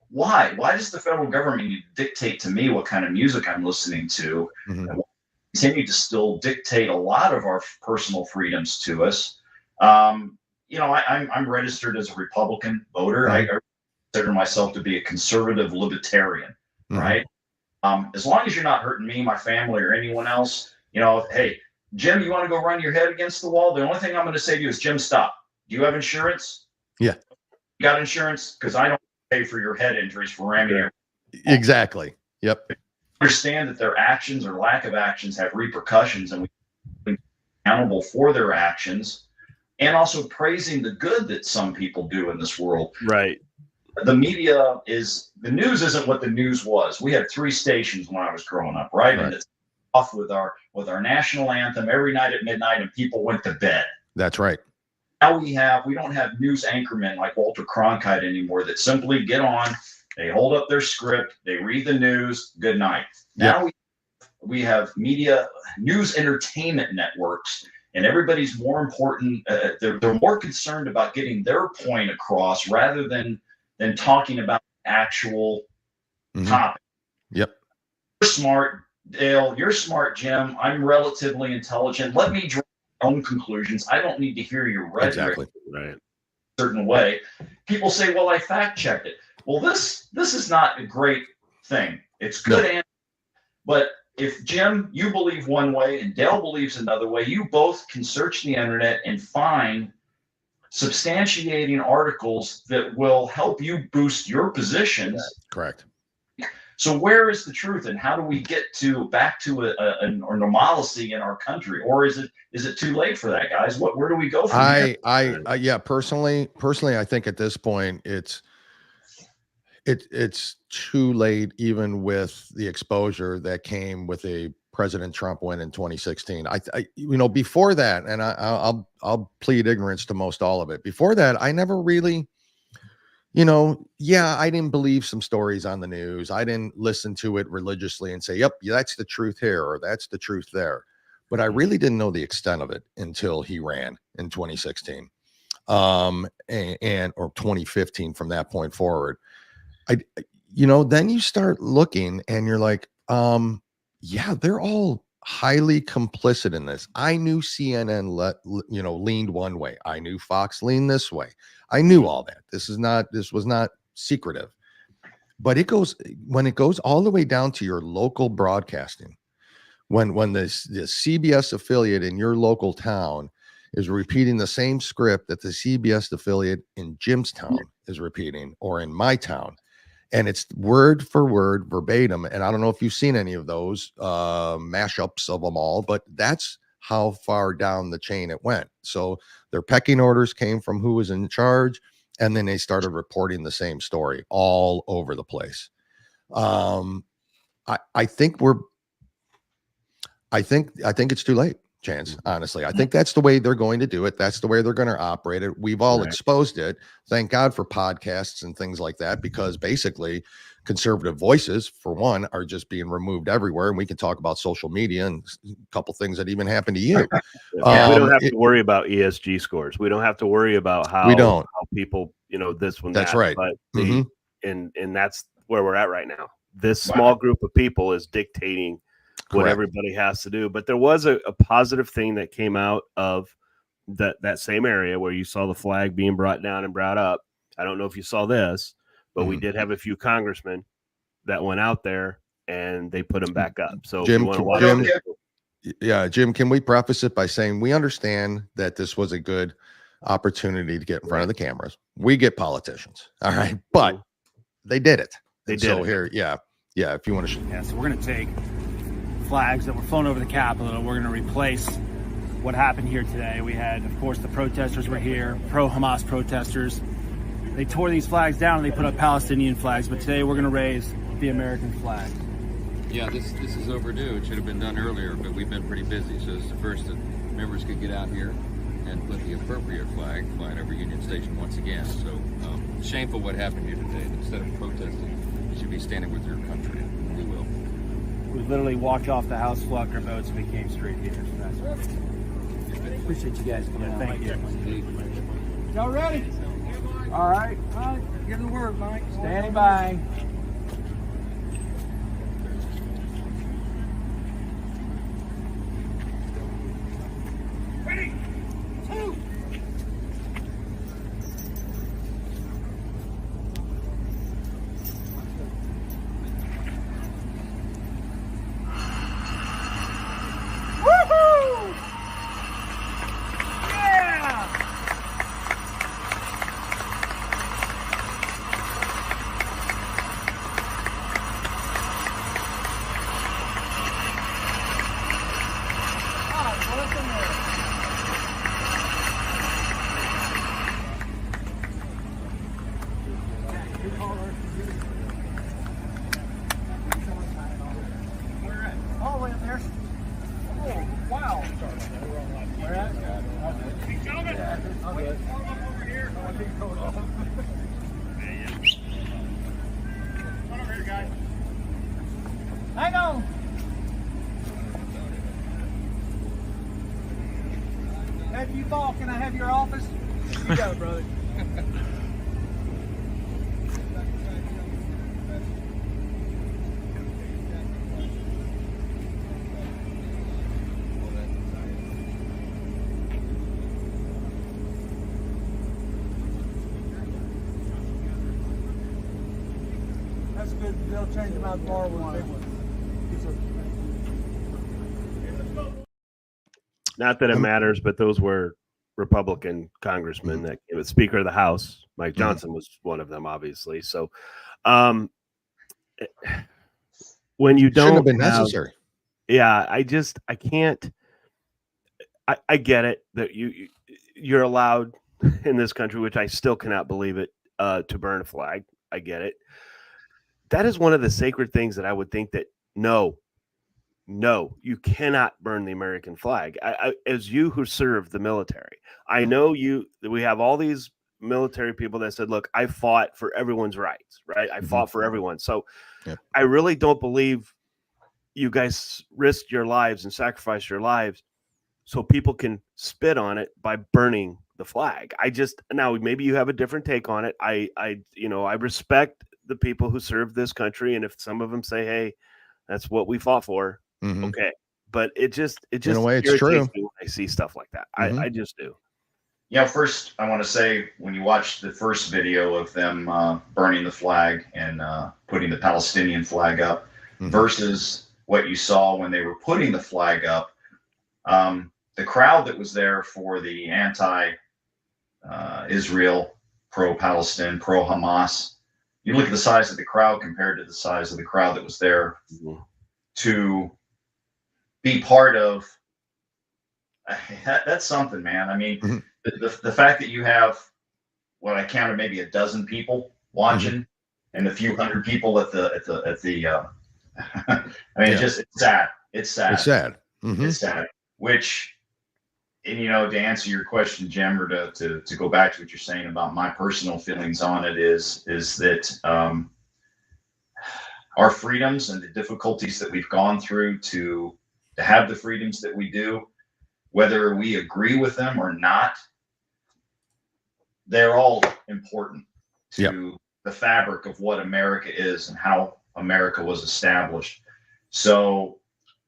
why does the federal government dictate to me what kind of music I'm listening to, and continue to still dictate a lot of our personal freedoms to us? I'm registered as a Republican voter. I consider myself to be a conservative libertarian, right? As long as you're not hurting me, my family, or anyone else, hey, Jim, you want to go run your head against the wall? The only thing I'm going to say to you is, Jim, stop. Do you have insurance? Yeah. You got insurance? Because I don't pay for your head injuries for ramming your. Exactly. Yep. Understand that their actions or lack of actions have repercussions, and we are accountable for their actions, and also praising the good that some people do in this world. Right. The news isn't what the news was. We had 3 stations when I was growing up, right? And it's off with our national anthem every night at midnight, and people went to bed. That's right. Now we don't have news anchormen like Walter Cronkite anymore that simply get on, they hold up their script, they read the news, good night. Now we have media, news entertainment networks, and everybody's more important. They're more concerned about getting their point across rather than talking about the actual topic. Yep. You're smart, Dale. You're smart, Jim. I'm relatively intelligent. Let me draw my own conclusions. I don't need to hear your rhetoric right. a certain way. People say, well, I fact checked it. Well, this is not a great thing. It's good, but if Jim, you believe one way and Dale believes another way, you both can search the internet and find substantiating articles that will help you boost your positions. Correct. So where is the truth, and how do we get back to a normalcy in our country, or is it too late for that, guys? Where do we go from here? Personally, I think at this point it's too late, even with the exposure that came with a President Trump win in 2016. Before that, and I'll plead ignorance to most all of it. Before that, I never really, I didn't believe some stories on the news. I didn't listen to it religiously and say, yep, that's the truth here, or that's the truth there. But I really didn't know the extent of it until he ran in 2016, or 2015 from that point forward. Then you start looking and you're like, they're all highly complicit in this. I knew CNN leaned one way. I knew Fox leaned this way. I knew all that. This was not secretive. But when it goes all the way down to your local broadcasting, when the CBS affiliate in your local town is repeating the same script that the CBS affiliate in Jim's town is repeating, or in my town, and it's word for word verbatim. And I don't know if you've seen any of those mashups of them all, but that's how far down the chain it went. So their pecking orders came from who was in charge, and then they started reporting the same story all over the place. I think it's too late, Chance. Honestly, I think that's the way they're going to do it. That's the way they're going to operate it. We've all exposed it. Thank God for podcasts and things like that, because basically conservative voices, for one, are just being removed everywhere. And we can talk about social media and a couple things that even happened to you. We don't have to worry about ESG scores. We don't have to worry about how people, this one. That's right. But and that's where we're at right now. This small group of people is dictating what everybody has to do. But there was a positive thing that came out of that same area where you saw the flag being brought down and brought up. I don't know if you saw this, but we did have a few congressmen that went out there and they put them back up. So Jim, can we preface it by saying we understand that this was a good opportunity to get in front of the cameras. We get politicians. All right. But they did it. They And did so it. here, yeah, if you want to Yeah, so we're going to take flags that were flown over the Capitol and we're going to replace what happened here today. We had, of course, the protesters were here, pro-Hamas protesters. They tore these flags down and they put up Palestinian flags, but today we're going to raise the American flag. Yeah, this is overdue. It should have been done earlier, but we've been pretty busy, so it's the first that members could get out here and put the appropriate flag flying over Union Station once again. So shameful what happened here today. Instead of protesting, you should be standing with your country. We will. We literally walked off the House, flocked our boats, and we came straight here. So that's appreciate you guys coming out. Thank you. Y'all ready? All right. All right. Give the word, Mike. Standing by. Ready? 2. Woohoo! Yeah! All the way up there. Oh, wow. Where at? Hey, gentlemen. Over here. Come over here, guys. Hang on. If you fall, can I have your office? You go, brother. That's good. They'll change them out tomorrow with a big one. Not that it matters, but those were Republican congressmen that came. Speaker of the House, Mike Johnson, was one of them, obviously. So, when you don't shouldn't have been have- necessary. yeah, I can't. I get it that you're allowed in this country, which I still cannot believe it, to burn a flag. I get it. That is one of the sacred things that I would think that no, you cannot burn the American flag. As you who serve the military, I know we have all these military people that said, look, I fought for everyone's rights, right? I fought for everyone. So I really don't believe you guys risked your lives and sacrificed your lives so people can spit on it by burning the flag. Now maybe you have a different take on it. I respect the people who serve this country. And if some of them say, hey, that's what we fought for. Okay. But it just in a way, it's true. irritates me when I see stuff like that. I just do. First, I want to say, when you watch the first video of them burning the flag and putting the Palestinian flag up versus what you saw when they were putting the flag up, the crowd that was there for the anti-Israel, pro-Palestine, pro-Hamas, you look at the size of the crowd compared to the size of the crowd that was there to be part of that's something, man. I mean, the fact that you have what I counted maybe a dozen people watching and a few hundred people at the I mean, it's sad. It's sad. It's sad. It's sad. Which, and to answer your question, Jim, or to go back to what you're saying about my personal feelings on it is that our freedoms and the difficulties that we've gone through to have the freedoms that we do, whether we agree with them or not, they're all important to the fabric of what America is and how America was established. So,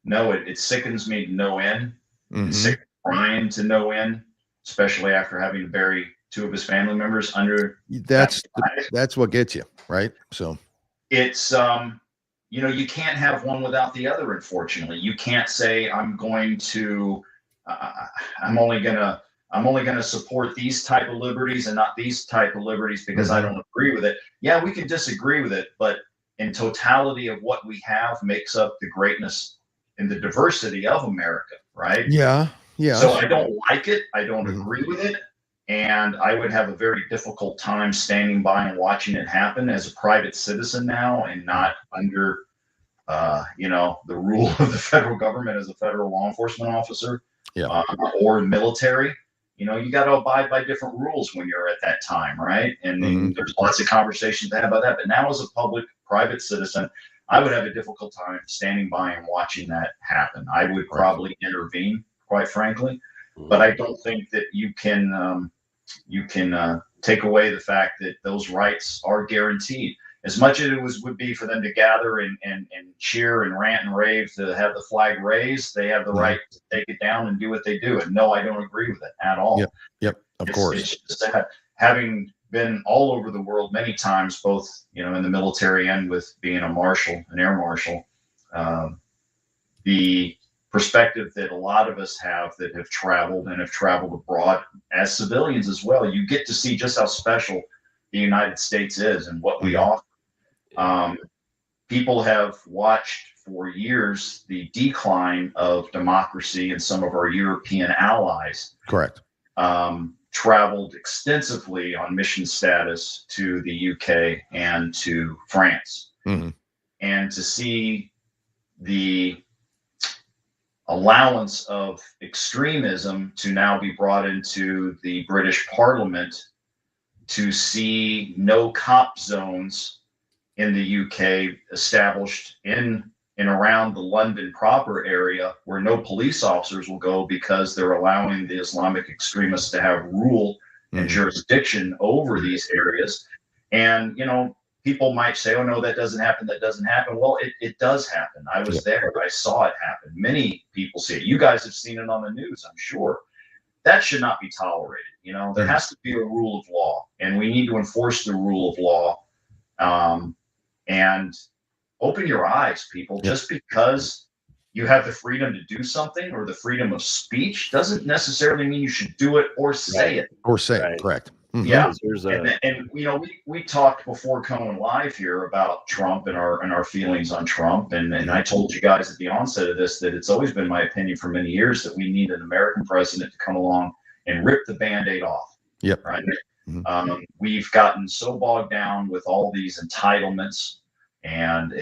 no, it sickens me to no end. It sickens Brian to no end, especially after having to bury two of his family members under. That's what gets you, right? So it's you can't have one without the other. Unfortunately, you can't say I'm only gonna I'm only going to support these type of liberties and not these type of liberties because I don't agree with it. Yeah, we can disagree with it, but in totality of what we have makes up the greatness and the diversity of America, right? Yeah. So I don't like it. I don't agree with it. And I would have a very difficult time standing by and watching it happen as a private citizen now and not under, the rule of the federal government as a federal law enforcement officer or military. You got to abide by different rules when you're at that time, right? And there's lots of conversations to have about that. But now as a public, private citizen, I would have a difficult time standing by and watching that happen. I would probably intervene, quite frankly. But I don't think that you can take away the fact that those rights are guaranteed. As much as it would be for them to gather and cheer and rant and rave to have the flag raised, they have the right to take it down and do what they do. And no, I don't agree with it at all. Yep. Of course. It's just that having been all over the world many times, both in the military and with being a marshal, an air marshal, the perspective that a lot of us have that have traveled abroad as civilians as well, you get to see just how special the United States is and what we offer. People have watched for years the decline of democracy in some of our European allies. Correct. Traveled extensively on mission status to the UK and to France. And to see the allowance of extremism to now be brought into the British Parliament, to see no cop zones in the UK established in and around the London proper area where no police officers will go because they're allowing the Islamic extremists to have rule and jurisdiction over these areas. And, people might say, oh, no, that doesn't happen. That doesn't happen. Well, it does happen. I was there. I saw it happen. Many people see it. You guys have seen it on the news, I'm sure. That should not be tolerated. There has to be a rule of law, and we need to enforce the rule of law. And open your eyes, people. Just because you have the freedom to do something or the freedom of speech doesn't necessarily mean you should do it or say it. Correct. Yeah. And we talked before coming live here about Trump and our feelings on Trump. And I told you guys at the onset of this that it's always been my opinion for many years that we need an American president to come along and rip the Band-Aid off. Yep. Right. We've gotten so bogged down with all these entitlements and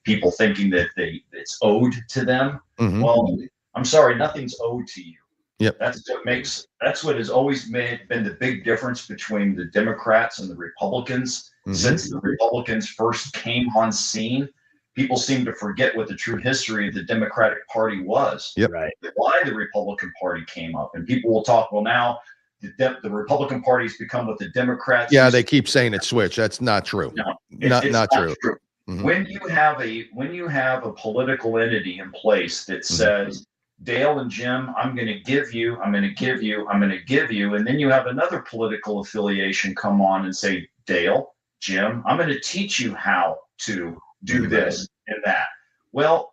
people thinking that it's owed to them. Well, I'm sorry, nothing's owed to you. Yep. That's what has always been the big difference between the Democrats and the Republicans since the Republicans first came on scene. People seem to forget what the true history of the Democratic Party was. Yep. Right. Why the Republican Party came up, and people will talk. Well, now the Republican Party has become what the Democrats. Yeah, they keep saying it switch. That's not true. No, it's not true. When you have a political entity in place that says, Dale and Jim, I'm going to give you, I'm going to give you, I'm going to give you. And then you have another political affiliation come on and say, Dale, Jim, I'm going to teach you how to do this and that. Well,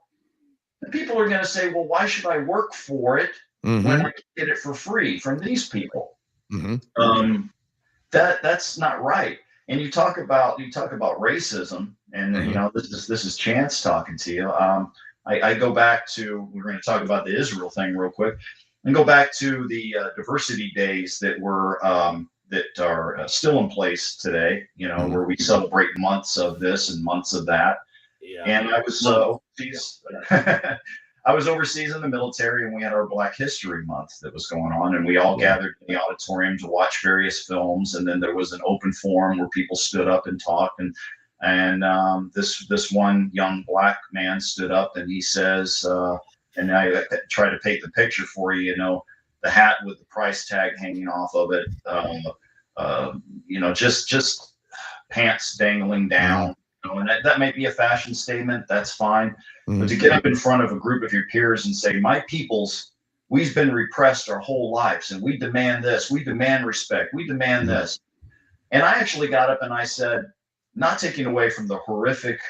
the people are going to say, well, why should I work for it when I can get it for free from these people? That's not right. And you talk about racism, and this is Chance talking to you. I go back to, we're going to talk about the Israel thing real quick, and go back to the diversity days that are still in place today, where we celebrate months of this and months of that. Yeah. And I was overseas. I was overseas in the military, and we had our Black History Month that was going on, and we all gathered in the auditorium to watch various films. And then there was an open forum where people stood up and talked, and this one young Black man stood up and he says, and I try to paint the picture for you, the hat with the price tag hanging off of it, just pants dangling down. And that may be a fashion statement. That's fine. But to get up in front of a group of your peers and say, my peoples, we've been repressed our whole lives, and we demand this. We demand respect. We demand this. And I actually got up and I said, not taking away from the horrific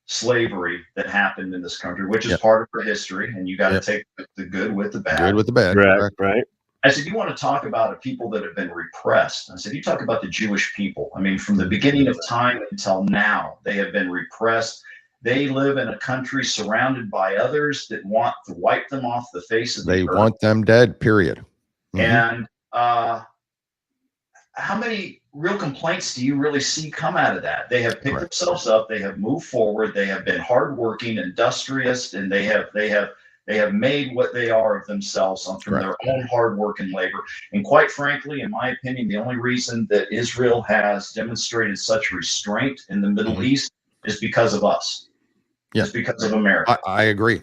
slavery that happened in this country, which is part of our history, and you got to take the good with the bad. Good with the bad. Right. I said, you want to talk about a people that have been repressed? I said, you talk about the Jewish people. I mean, from the beginning of time until now, they have been repressed. They live in a country surrounded by others that want to wipe them off the face of the earth. They want them dead, period. And how many real complaints do you really see come out of that? They have picked themselves up. They have moved forward. They have been hardworking, industrious, and they have made what they are of themselves from their own hard work and labor. And quite frankly, in my opinion, the only reason that Israel has demonstrated such restraint in the Middle East is because of us. Yeah. It's because of America. I agree.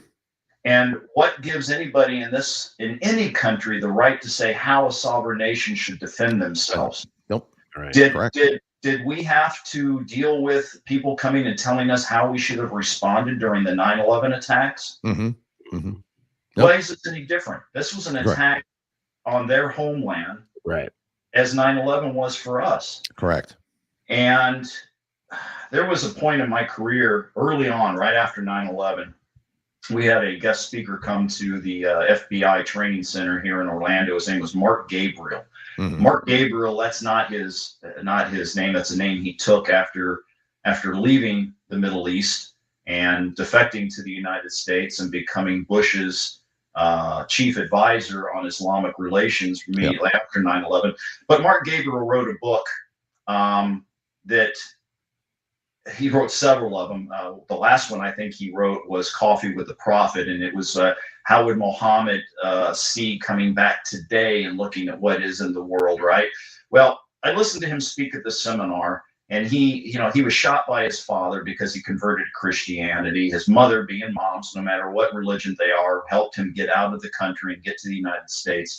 And what gives anybody in any country the right to say how a sovereign nation should defend themselves? Nope. Right. Did we have to deal with people coming and telling us how we should have responded during the 9/11 attacks? Nope. Why is this any different? This was an attack on their homeland, as 9/11 was for us. Correct. And there was a point in my career early on, right after 9/11, we had a guest speaker come to the FBI training center here in Orlando. His name was Mark Gabriel. Mark Gabriel, that's not his name. That's a name he took after leaving the Middle East and defecting to the United States and becoming Bush's chief advisor on Islamic relations immediately after 9/11. But Mark Gabriel wrote a book that he wrote several of them. The last one I think he wrote was Coffee with the Prophet, and it was how would Muhammad see coming back today and looking at what is in the world, right? Well, I listened to him speak at the seminar, and he was shot by his father because he converted to Christianity. His mother, being moms, no matter what religion they are, helped him get out of the country and get to the United States.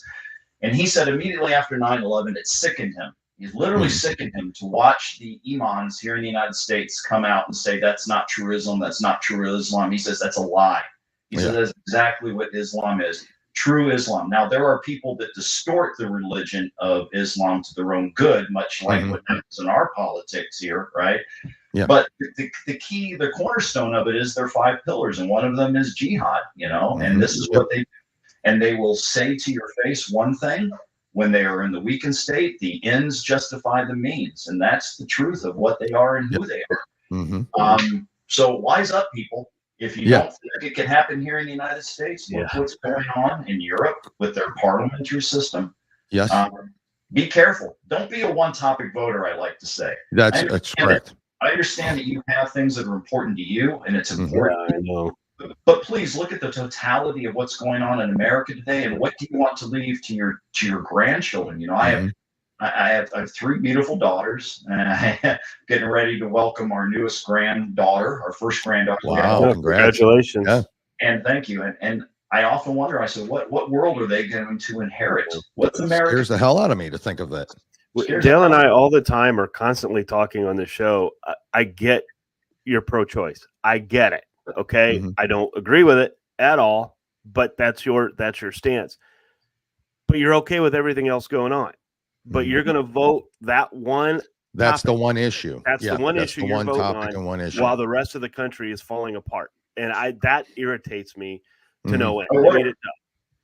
And he said immediately after 9/11, it sickened him. It literally sickened him to watch the imams here in the United States come out and say, that's not true Islam, that's not true Islam. He says, that's a lie. He says, that's exactly what Islam is. True Islam. Now, there are people that distort the religion of Islam to their own good, much like what happens in our politics here, right? Yeah. But the key, the cornerstone of it is their 5 pillars, and one of them is jihad, and this is what they do. And they will say to your face one thing when they are in the weakened state: the ends justify the means. And that's the truth of what they are and who they are. So wise up, people. If you don't think it can happen here in the United States, look what's going on in Europe with their parliamentary system. Yes. Be careful. Don't be a one-topic voter, I like to say. That's correct. I understand that you have things that are important to you, and it's important. Yeah, I know. But please look at the totality of what's going on in America today, and what do you want to leave to your grandchildren? I have 3 beautiful daughters, and I'm getting ready to welcome our newest granddaughter, our first granddaughter. Wow! Congratulations! Yeah. And thank you. And I often wonder. I said, what world are they going to inherit? What's America? Scares the hell out of me to think of that. Dale and I all the time are constantly talking on the show. I get your pro-choice. I get it. Okay, I don't agree with it at all, but that's your stance. But you're okay with everything else going on. But you're going to vote that one. That's the one issue. That's the one issue. The one topic and one issue. While the rest of the country is falling apart, and that irritates me to no end.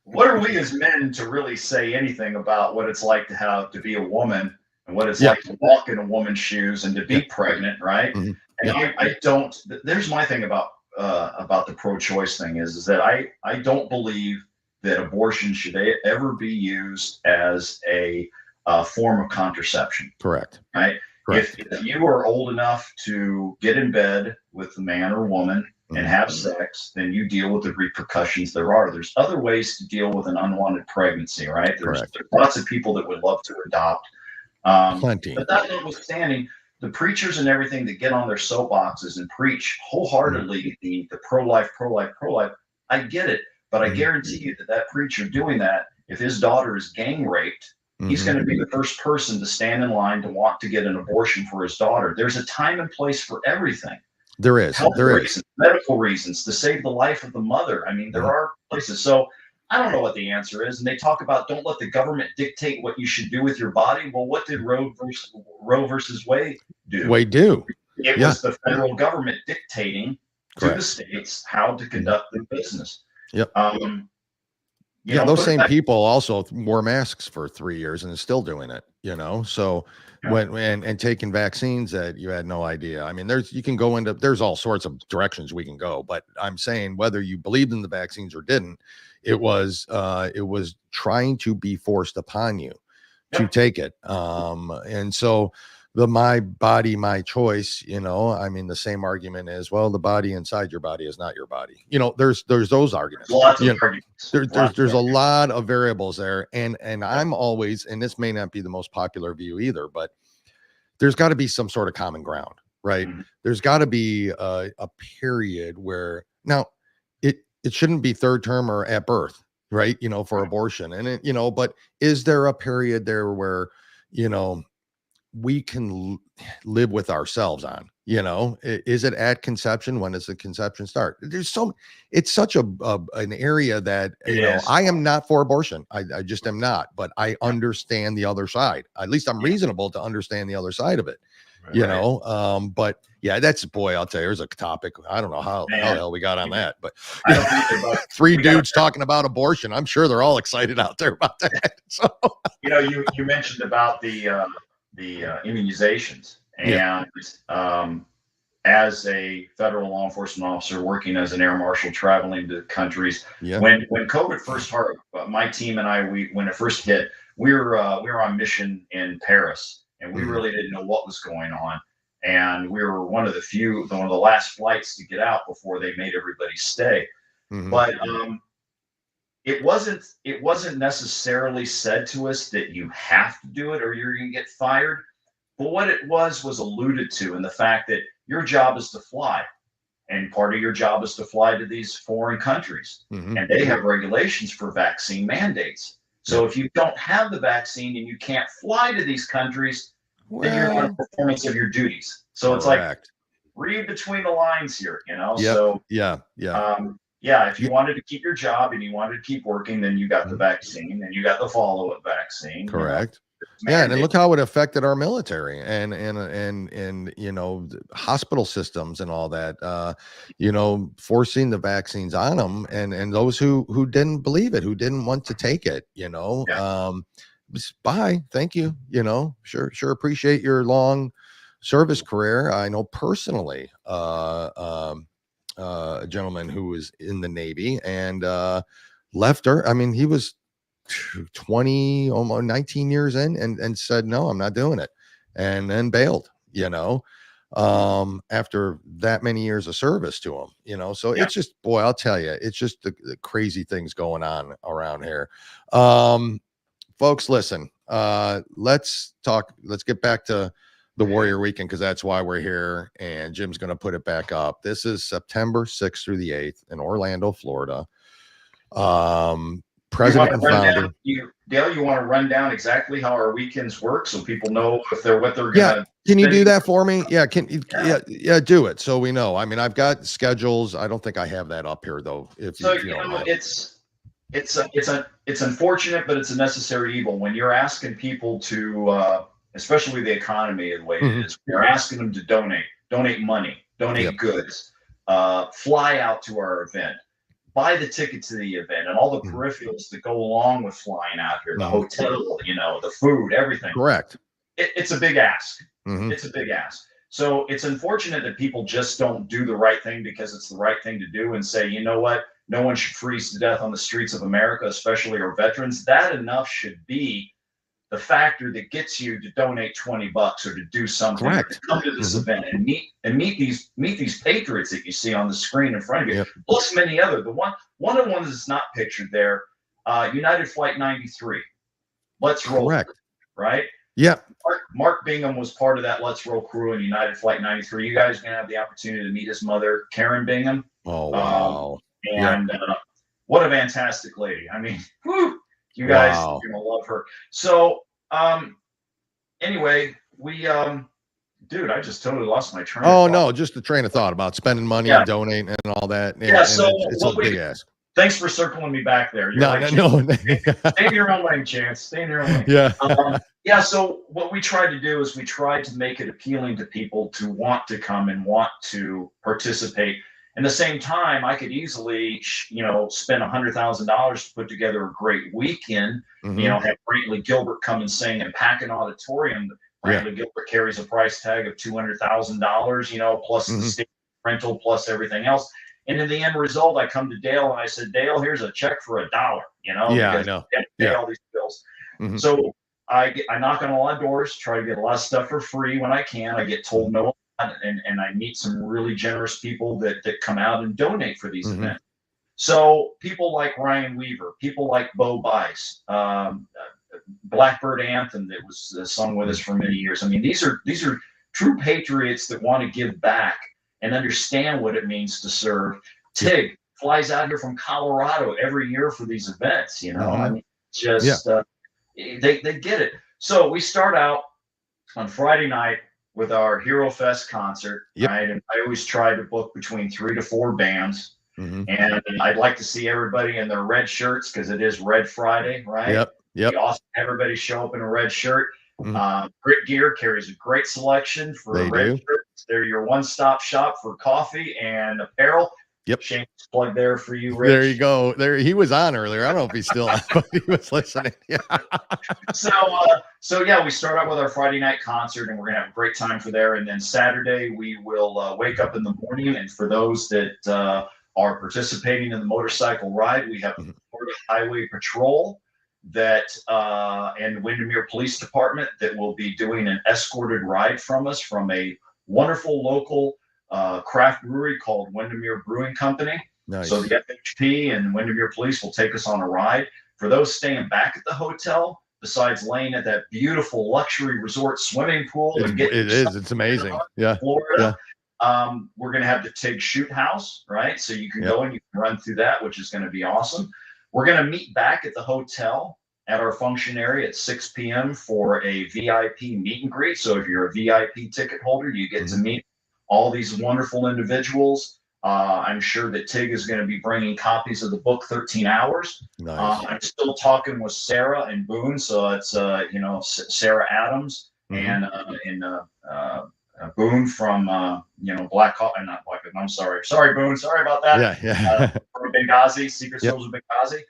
What are we as men to really say anything about what it's like to be a woman and what it's like to walk in a woman's shoes and to be pregnant, right? And I don't. There's my thing about the pro-choice thing is that I don't believe that abortion should ever be used as a form of contraception. Correct. Right. Correct. If you are old enough to get in bed with a man or woman and have sex, then you deal with the repercussions there are. There's other ways to deal with an unwanted pregnancy, right? There's lots of people that would love to adopt. Plenty. But that notwithstanding, the preachers and everything that get on their soapboxes and preach wholeheartedly the pro-life, I get it. But I guarantee you that preacher doing that, if his daughter is gang raped, he's going to be the first person to stand in line to want to get an abortion for his daughter. There's a time and place for everything. There is. Health reasons, medical reasons, to save the life of the mother. I mean, there are places. So I don't know what the answer is. And they talk about don't let the government dictate what you should do with your body. Well, what did Roe versus Wade do? It was the federal government dictating to the states how to conduct their business. Yeah, those same people also wore masks for 3 years and is still doing it, So and taking vaccines that you had no idea. I mean, there's all sorts of directions we can go, but I'm saying whether you believed in the vaccines or didn't, it was trying to be forced upon you to take it. And so the my body, my choice, I mean, the same argument is, well, the body inside your body is not your body. There's those arguments. Lots of arguments. There's a lot of variables there. And I'm always, and this may not be the most popular view either, but there's got to be some sort of common ground, right? Mm-hmm. There's got to be a period where now it shouldn't be third term or at birth, right? For abortion. And but is there a period there where, we can live with ourselves on, is it at conception? When does the conception start? It's such an area that, I am not for abortion. I just am not, but I understand the other side. At least I'm reasonable to understand the other side of it, but yeah, I'll tell you, there's a topic. I don't know how the hell we got on that, but three dudes talking about abortion. I'm sure they're all excited out there about that. So, you mentioned about the immunizations, and as a federal law enforcement officer working as an air marshal traveling to countries, when COVID first hit, my team and I, when it first hit, we were on mission in Paris, and we really didn't know what was going on, and we were one of the last flights to get out before they made everybody stay. But it wasn't necessarily said to us that you have to do it or you're going to get fired. But what it was alluded to in the fact that your job is to fly. And part of your job is to fly to these foreign countries. And they have regulations for vaccine mandates. So if you don't have the vaccine and you can't fly to these countries, then you're not in performance of your duties. So it's like, read between the lines here, So if you wanted to keep your job and you wanted to keep working, then you got the vaccine and you got the follow-up vaccine. Correct. And look how it affected our military and hospital systems and all that, forcing the vaccines on them and those who didn't believe it, who didn't want to take it, bye. Thank you. Sure. Appreciate your long service career. I know personally, a gentleman who was in the Navy and left her. I mean, he was 20, almost 19 years in and said, no, I'm not doing it. And then bailed, after that many years of service to him, so it's just, boy, I'll tell you, it's just the crazy things going on around here. Folks, listen, let's get back to the Warrior Weekend, because that's why we're here, and Jim's going to put it back up. This is September 6th through the 8th in Orlando, Florida. President and founder. Dale, you want to run down exactly how our weekends work so people know what they're going to. Can you do that for me? Yeah. Do it so we know. I mean, I've got schedules. I don't think I have that up here though. It's unfortunate, but it's a necessary evil when you're asking people to, especially the economy the way it is. You're asking them to donate money, donate goods, fly out to our event, buy the ticket to the event and all the peripherals that go along with flying out here, the hotel, the food, everything. Correct. It's a big ask. It's a big ask. So it's unfortunate that people just don't do the right thing because it's the right thing to do and say, you know what, no one should freeze to death on the streets of America, especially our veterans. That enough should be the factor that gets you to donate $20 or to do something, or to come to this event and meet these patriots that you see on the screen in front of you. Plus many other. One of the ones that's not pictured there, United Flight 93. Let's roll. Correct. Right? Yeah. Mark Bingham was part of that Let's Roll crew in United Flight 93. You guys are gonna have the opportunity to meet his mother, Karen Bingham. Oh wow! And what a fantastic lady. I mean, whew, you guys are gonna love her. So, anyway, we, dude, I just totally lost my train. Oh no, just the train of thought about spending money and donating and all that. So it's a big ask. Thanks for circling me back there. No. Stay in your own lane, Chance. Stay in your own lane. Yeah. So what we tried to do is we tried to make it appealing to people to want to come and want to participate. At the same time, I could easily, spend $100,000 to put together a great weekend. Have Brantley Gilbert come and sing and pack an auditorium. Brantley Gilbert carries a price tag of $200,000, plus the state rental, plus everything else. And in the end result, I come to Dale and I said, Dale, here's a check for $1, I know. Pay all these bills. So I knock on a lot of doors, try to get a lot of stuff for free when I can. I get told no, and I meet some really generous people that come out and donate for these events. So people like Ryan Weaver, people like Bo Bice, Blackbird Anthem that was sung with us for many years. I mean, these are true patriots that want to give back and understand what it means to serve. Tig flies out here from Colorado every year for these events. I mean, just they get it. So we start out on Friday night with our Hero Fest concert, right? And I always try to book between 3 to 4 bands. And I'd like to see everybody in their red shirts because it is Red Friday, right? Yep. We also everybody show up in a red shirt. Grit Gear carries a great selection for red shirts. They're your one-stop shop for coffee and apparel. Shameless plug there for you, Rich. There you go. There he was on earlier. I don't know if he's still on, but he was listening. So we start out with our Friday night concert, and we're gonna have a great time for there. And then Saturday we will wake up in the morning, and for those that are participating in the motorcycle ride, we have the Florida Highway Patrol and Windermere Police Department that will be doing an escorted ride from us from a wonderful local craft brewery called Windermere Brewing Company. Nice. So the FHP and Windermere Police will take us on a ride. For those staying back at the hotel, besides laying at that beautiful luxury resort swimming pool, it's amazing. Florida. We're going to have the TIG Shoot House, right? So you can go and you can run through that, which is going to be awesome. We're going to meet back at the hotel at our function area at 6 p.m. for a VIP meet and greet. So if you're a VIP ticket holder, you get to meet all these wonderful individuals. I'm sure that TIG is going to be bringing copies of the book 13 Hours. Nice. I'm still talking with Sarah and Boone. So it's, Sarah Adams and Boone from, Black Hawk, not Black Hawk, I'm sorry, Boone, sorry about that. From Benghazi, Secret Souls of Benghazi.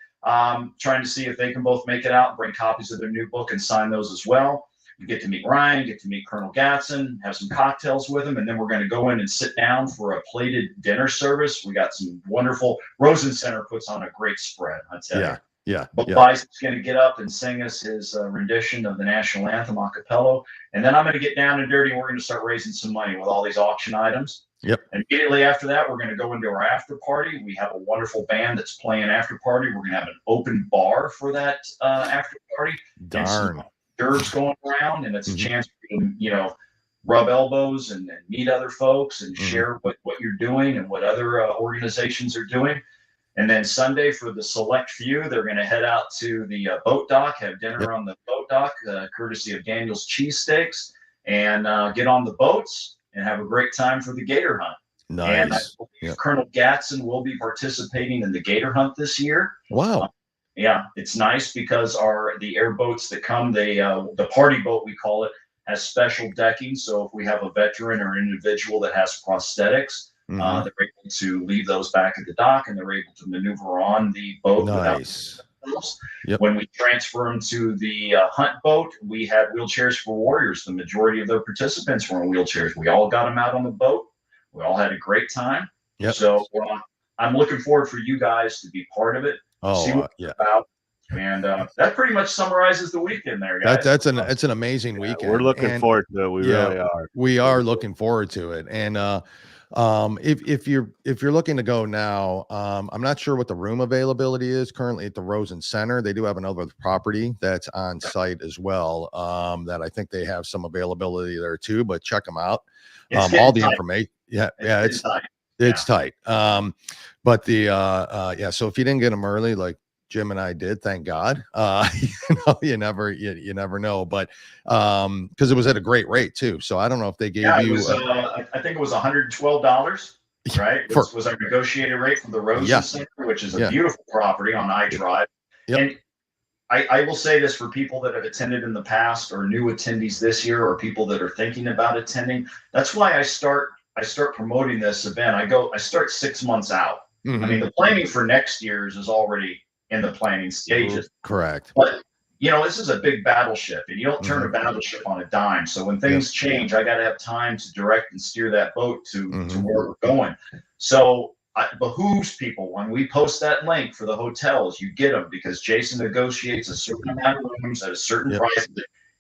Trying to see if they can both make it out, bring copies of their new book and sign those as well. You get to meet Ryan, get to meet Colonel Gatson, have some cocktails with him, and then we're going to go in and sit down for a plated dinner service. We got some wonderful, Rosen Center puts on a great spread, I tell you. But Bice is going to get up and sing us his rendition of the national anthem a cappella. And then I'm going to get down and dirty, and we're going to start raising some money with all these auction items. And immediately after that, we're going to go into our after party. We have a wonderful band that's playing after party. We're going to have an open bar for that after party. Darn. Nerves going around, and it's a chance for you to, rub elbows and meet other folks and share what you're doing and what other organizations are doing. And then Sunday, for the select few, they're going to head out to the boat dock, have dinner on the boat dock, courtesy of Daniel's Cheesesteaks, and get on the boats and have a great time for the gator hunt. Nice. And I believe Colonel Gatson will be participating in the gator hunt this year. Wow. It's nice because the airboats that come, the party boat, we call it, has special decking. So if we have a veteran or an individual that has prosthetics, they're able to leave those back at the dock, and they're able to maneuver on the boat. Nice. When we transfer them to the hunt boat, we had wheelchairs for warriors. The majority of the participants were in wheelchairs. We all got them out on the boat. We all had a great time. So I'm looking forward for you guys to be part of it. See what it's about. And that pretty much summarizes the weekend there, guys. It's an amazing weekend. We're looking forward to it. We really are. We are looking forward to it. And if you're looking to go now, I'm not sure what the room availability is currently at the Rosen Center. They do have another property that's on site as well. That I think they have some availability there too, but check them out. All the information. It's tight. But so if you didn't get them early, like Jim and I did, thank God. You never know, but because it was at a great rate too. So I don't know if they gave you. I think it was $112, right? Which was our negotiated rate from the Rosen Center, which is a beautiful property on I-Drive. And I will say this for people that have attended in the past or new attendees this year or people that are thinking about attending. That's why I start I start promoting this event, I start 6 months out. I mean, the planning for next year's is already in the planning stages. Correct. But this is a big battleship, and you don't turn a battleship on a dime. So when things change, I got to have time to direct and steer that boat to where we're going. So it behooves people when we post that link for the hotels, you get them, because Jason negotiates a certain amount of rooms at a certain price.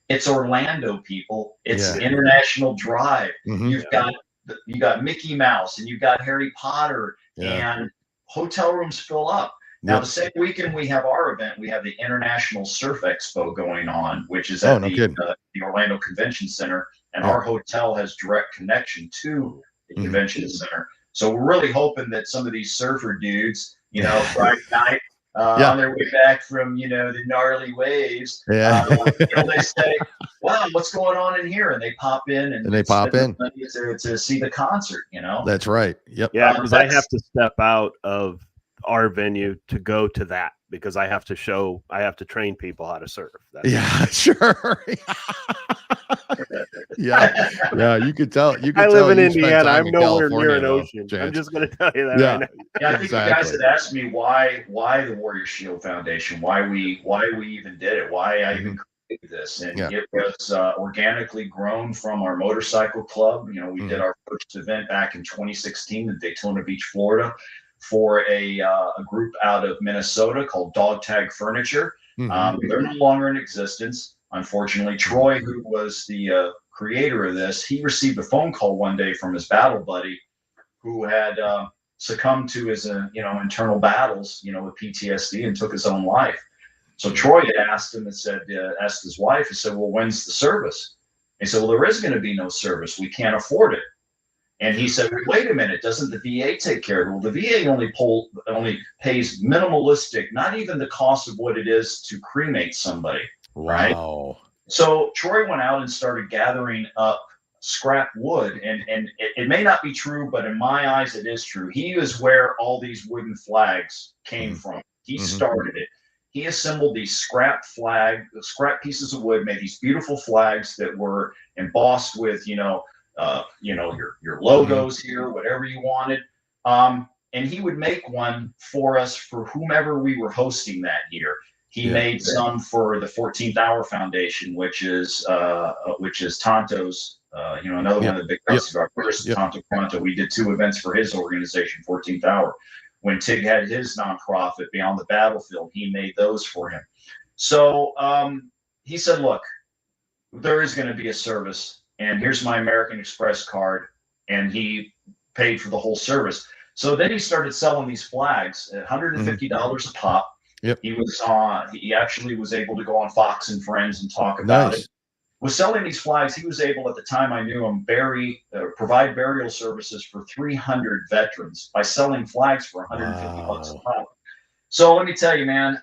It's Orlando, people. It's international drive. You've got Mickey Mouse, and you've got Harry Potter, and hotel rooms fill up. Now, the same weekend we have our event, we have the International Surf Expo going on, which is at the Orlando Convention Center, and our hotel has direct connection to the convention center. So we're really hoping that some of these surfer dudes, Friday night, on their way back from, the gnarly waves, they say, wow, what's going on in here? And they pop in and they pop in to see the concert, That's right. Yep. Yeah, because I have to step out of our venue to go to that, because I have to train people how to surf. Sure. You could tell. I live in Indiana. I'm nowhere near an ocean. I'm just going to tell you that right now. Yeah, I think you guys had asked me why the Warrior Shield Foundation, why we even did it, why I even created this, and it was organically grown from our motorcycle club. We did our first event back in 2016 in Daytona Beach, Florida, for a group out of Minnesota called Dog Tag Furniture. They're no longer in existence. Unfortunately, Troy, who was the creator of this, he received a phone call one day from his battle buddy who had succumbed to his internal battles, with PTSD, and took his own life. So Troy had asked him and asked his wife, he said, well, when's the service? He said, well, there is going to be no service. We can't afford it. And he said, wait a minute, doesn't the VA take care of it? Well, the VA only pays minimalistic, not even the cost of what it is to cremate somebody. Right? Wow. So Troy went out and started gathering up scrap wood, and it may not be true, but in my eyes, it is true. He is where all these wooden flags came from. He started it. He assembled these scrap pieces of wood, made these beautiful flags that were embossed with, your logos here, whatever you wanted. And he would make one for us for whomever we were hosting that year. He made some for the 14th Hour Foundation, which is Tonto's, another one of the big guys of our first, Tonto Pronto. We did 2 events for his organization, 14th Hour. When Tig had his nonprofit, Beyond the Battlefield, he made those for him. So he said, look, there is going to be a service, and here's my American Express card, and he paid for the whole service. So then he started selling these flags at $150 a pop. Yep. He actually was able to go on Fox and Friends and talk about it. Was selling these flags. He was able, at the time I knew him, provide burial services for 300 veterans by selling flags for $150 a pop. So let me tell you, man,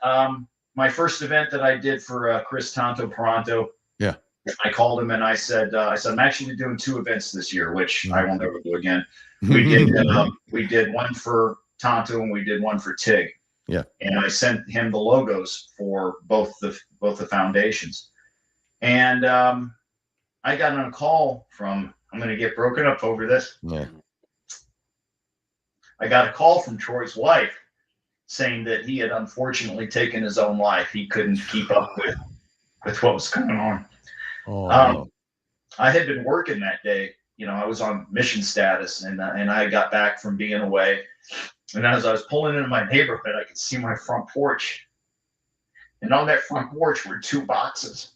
my first event that I did for Chris Tonto Pronto, I called him and I said, I'm actually doing 2 events this year, which I will never do again. We did one for Tonto and we did one for Tig. Yeah. And I sent him the logos for both the foundations. And I got on a call from, I'm going to get broken up over this. Yeah. I got a call from Troy's wife saying that he had unfortunately taken his own life. He couldn't keep up with what was going on. I had been working that day. I was on mission status, and I got back from being away. And as I was pulling into my neighborhood, I could see my front porch. And on that front porch were 2 boxes.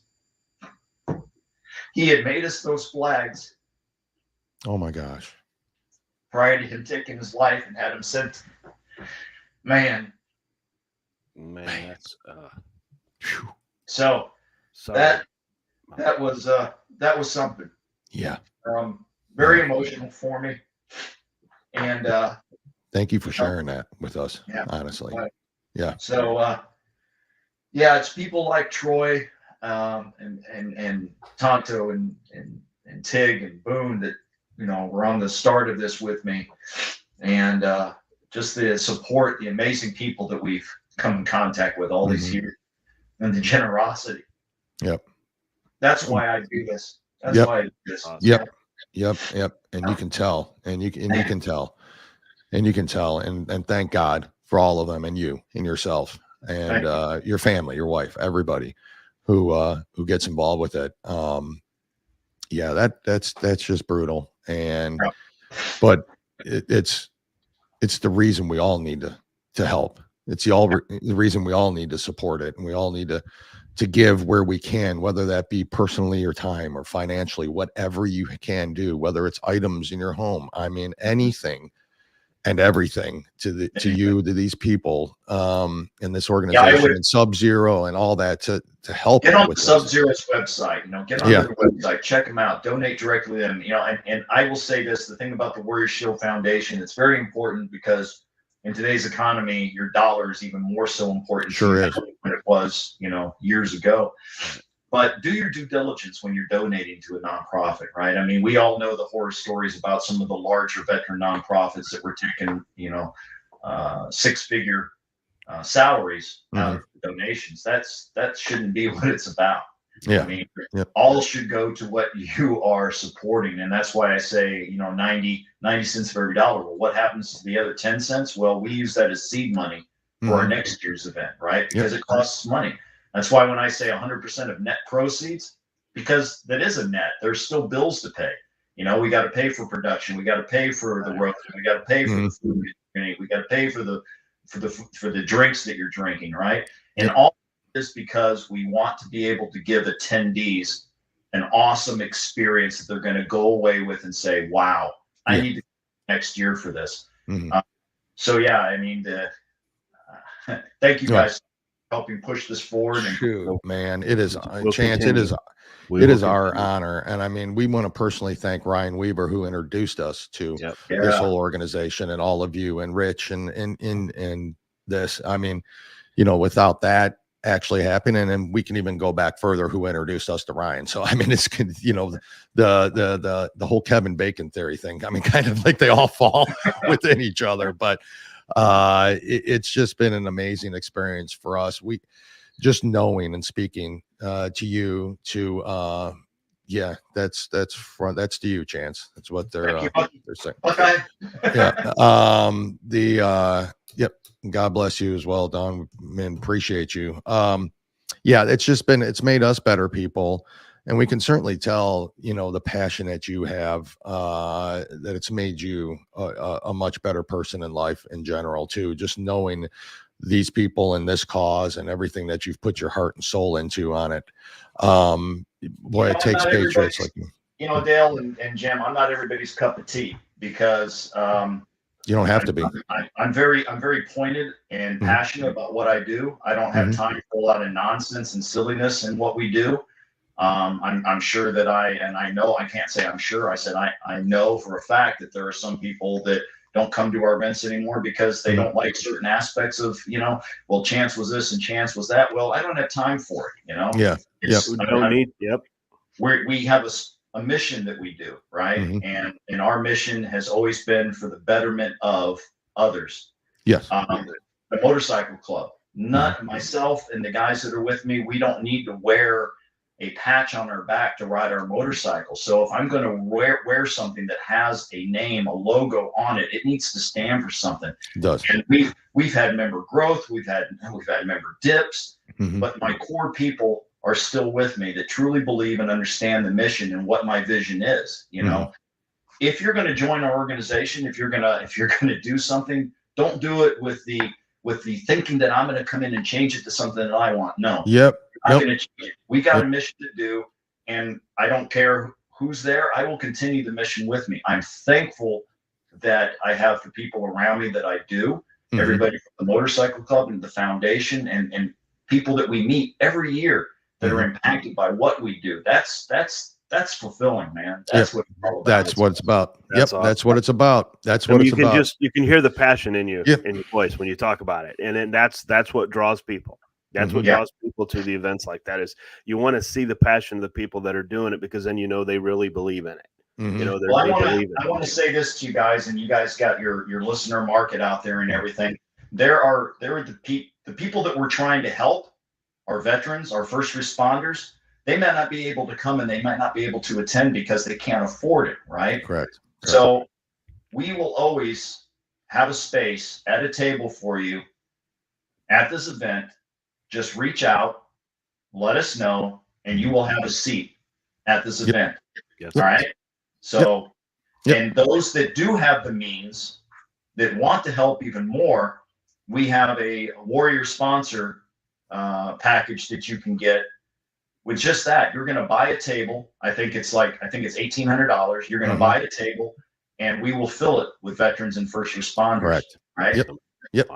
He had made us those flags. Oh my gosh. Prior to him taking his life, and had him sent. Man, that's so that was something. Yeah. Very emotional for me. And thank you for sharing that with us. Honestly. So it's people like Troy and Tonto and Tig and Boone that were on the start of this with me, and just the support, the amazing people that we've come in contact with all these years, and the generosity. Yep. That's why I do this. That's why I do this. Yep. Yep. And you can tell, and you can tell, and thank God for all of them, and you and yourself and your family, your wife, everybody who gets involved with it. Yeah, that's just brutal. And but it's the reason we all need to help. It's the reason we all need to support it, and we all need to give where we can, whether that be personally or time or financially, whatever you can do, whether it's items in your home. I mean, anything and everything to these people in this organization and Sub-Zero and all that to help. Get on Sub-Zero's website, get on their website, check them out, donate directly to them, and I will say this, the thing about the Warrior Shield Foundation, it's very important because in today's economy, your dollar is even more so important than it was, years ago. But do your due diligence when you're donating to a nonprofit, right? I mean, we all know the horror stories about some of the larger veteran nonprofits that were taking, six-figure salaries out of donations. That shouldn't be what it's about. Yeah. I mean, all should go to what you are supporting. And that's why I say, 90 cents for every dollar. Well, what happens to the other 10 cents? Well, we use that as seed money for our next year's event, right? Because it costs money. That's why when I say 100% of net proceeds, because that is a net, there's still bills to pay. We got to pay for production. We got to pay for the road. We got to pay for the food. We got to pay for the drinks that you're drinking, right? And all this because we want to be able to give attendees an awesome experience that they're going to go away with and say, wow, I need to next year for this. So yeah, I mean, thank you guys for helping push this forward. And man, it is Chance. It is our honor. And I mean, we want to personally thank Ryan Weber, who introduced us to this whole organization, and all of you, and Rich and this. I mean, without that actually happening, and we can even go back further, who introduced us to Ryan. So I mean, it's the whole Kevin Bacon theory thing. I mean, kind of like they all fall within each other, but it's just been an amazing experience for us. We just knowing and speaking to you that's to you, Chance. That's what they're saying. Okay. God bless you as well, Don. Man, appreciate you. It's made us better people, and we can certainly tell, the passion that you have, that it's made you a much better person in life in general too. Just knowing these people and this cause and everything that you've put your heart and soul into on it. Boy, it takes patriots like me. Dale and Jim, I'm not everybody's cup of tea because you don't have to be. I'm very pointed and passionate about what I do. I don't have time for a lot of nonsense and silliness in what we do. I'm sure that I know, I can't say I'm sure. I said I know for a fact that there are some people that don't come to our events anymore because they don't like certain aspects of, well, Chance was this and Chance was that. Well, I don't have time for it, Yeah. We have a mission that we do, right? And our mission has always been for the betterment of others. Yes. The motorcycle club, not myself and the guys that are with me, we don't need to wear a patch on our back to ride our motorcycle. So if I'm going to wear something that has a name, a logo on it, it needs to stand for something. It does. And we've had member growth, we've had member dips, but my core people are still with me that truly believe and understand the mission and what my vision is. If you're going to join our organization, if you're going to do something, don't do it with the thinking that I'm going to come in and change it to something that I want. No. Yep. We got a mission to do, and I don't care who's there. I will continue the mission with me. I'm thankful that I have the people around me that I do, everybody from the motorcycle club and the foundation and people that we meet every year that are impacted by what we do. That's fulfilling, man. That's what it's all about. That's what it's about. Awesome. That's what it's about. That's what it's about. You can hear the passion in you in your voice when you talk about it. And then that's what draws people. That's what draws people to the events like that, is you want to see the passion of the people that are doing it, because then they really believe in it. I want to say this to you guys, and you guys got your listener market out there and everything. There are the people that we're trying to help, our veterans, our first responders. they might not be able to come and they might not be able to attend because they can't afford it, right? Correct. So we will always have a space at a table for you at this event. Just reach out, let us know, and you will have a seat at this event. Yes. All right. So, and those that do have the means that want to help even more, we have a warrior sponsor package that you can get. With just that, you're going to buy a table. I think it's $1,800. You're going to buy a table, and we will fill it with veterans and first responders. Correct. Right. Yep.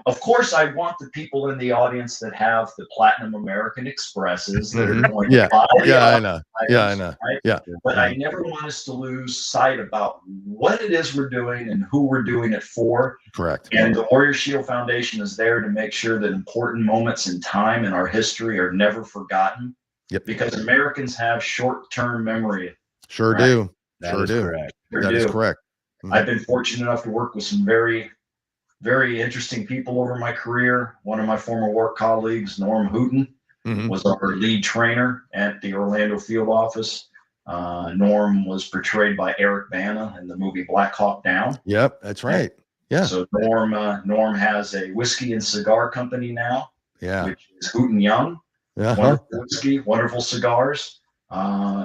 Of course, I want the people in the audience that have the Platinum American Expresses that are going to buy I know. items, I know. right? Yeah. But I never want us to lose sight about what it is we're doing and who we're doing it for. Correct. And the Warrior Shield Foundation is there to make sure that important moments in time in our history are never forgotten. Yep. Because Americans have short-term memory. Sure right? do. That Sure is do. correct. That is correct. I've been fortunate enough to work with some very, very interesting people over my career. One of my former work colleagues, Norm Hooten, was our lead trainer at the Orlando field office. Norm was portrayed by Eric Bana in the movie Black Hawk Down. Yep, that's right. Yeah. So Norm has a whiskey and cigar company now, which is Hooten Young. Wonderful whiskey, wonderful cigars.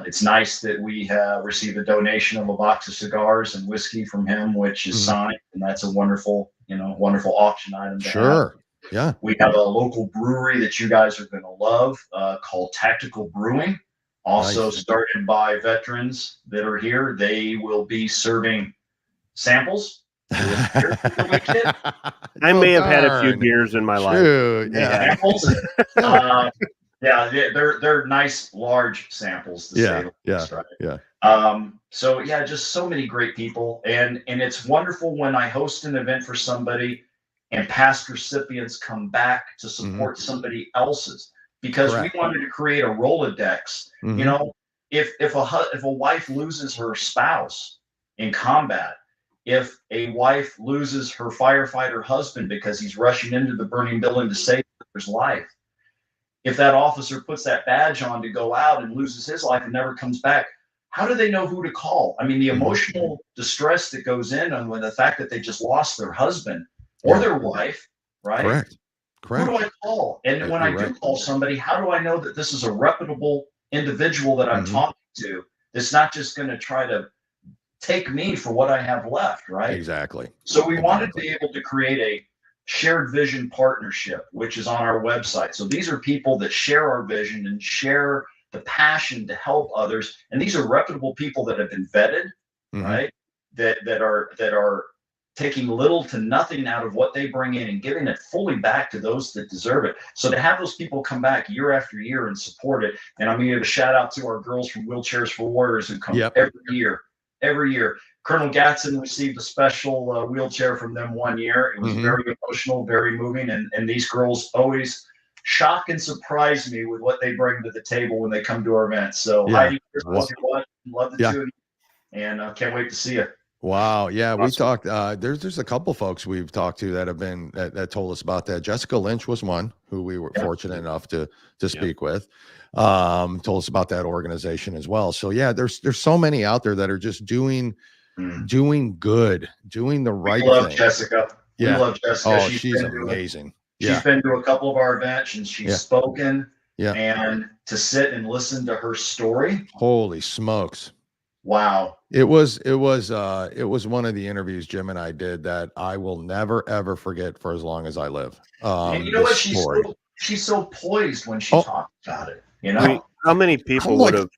It's nice that we have received a donation of a box of cigars and whiskey from him, which is signed, and that's a wonderful, wonderful auction item. Sure. Yeah. We have a local brewery that you guys are going to love called Tactical Brewing, also started by veterans that are here. They will be serving samples. I may have had a few beers in my life. Samples. They're nice large samples to say the least, right? So just so many great people, and it's wonderful when I host an event for somebody and past recipients come back to support somebody else's, because we wanted to create a Rolodex. If a wife loses her spouse in combat, if a wife loses her firefighter husband because he's rushing into the burning building to save his life, if that officer puts that badge on to go out and loses his life and never comes back, how do they know who to call? I mean, the emotional distress that goes in on the fact that they just lost their husband or their wife, right? Correct. Who do I call? And when I do call somebody, how do I know that this is a reputable individual that I'm talking to that's not just going to try to take me for what I have left, right? Exactly. So we wanted to be able to create a shared vision partnership, which is on our website. So these are people that share our vision and share the passion to help others. And these are reputable people that have been vetted, right? That are taking little to nothing out of what they bring in and giving it fully back to those that deserve it. So to have those people come back year after year and support it. And I'm going to give a shout out to our girls from Wheelchairs for Warriors who come every year. Colonel Gatson received a special wheelchair from them one year. It was very emotional, very moving. And these girls always shock and surprise me with what they bring to the table when they come to our events. So Heidi, love the two of you, and can't wait to see you. Wow. Yeah. Awesome. We talked, there's a couple folks we've talked to that have been, that told us about that. Jessica Lynch was one who we were fortunate enough to speak with, told us about that organization as well. So there's so many out there that are just doing good, doing the right thing. We love Jessica. We love Jessica. Oh, she's amazing. She's been to a couple of our events and she's spoken, and to sit and listen to her story. Holy smokes. Wow. It was one of the interviews Jim and I did that I will never, ever forget for as long as I live. And you know what? She's so poised when she talks about it. You know, I mean, how many people would have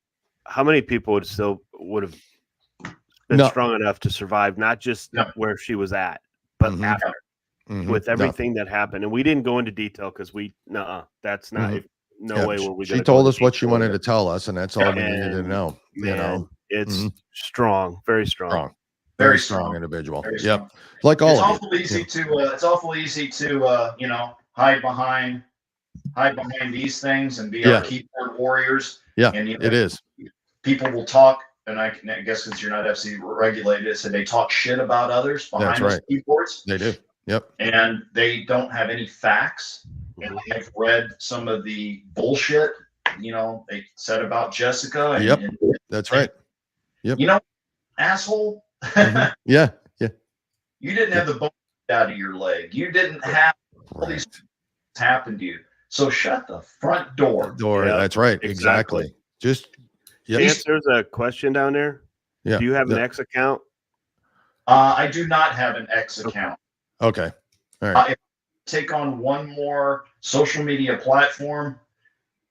been strong enough to survive, not just where she was at, but after, with everything that happened. And we didn't go into detail because that's not no way were we. She told us what she wanted to tell us, and that's all we needed to know. It's strong, very strong, very strong individual. Yep, like all of you. It's awful easy to hide behind these things and be our keyboard warriors. Yeah, and it is. People will talk, and I guess because you're not FC regulated, so they talk shit about others behind those keyboards. They do. Yep. And they don't have any facts. And I've read some of the bullshit they said about Jessica. And, Yep. and That's right. Yep. Asshole. Mhm. Yeah. Yeah. You didn't have the bone out of your leg. You didn't have all these things happen to you. So shut the front door. Yeah, That's right. exactly. Exactly. Just Chance, there's a question down there. Yeah. Do you have an X account? I do not have an X account. Okay. All right. If I take on one more social media platform,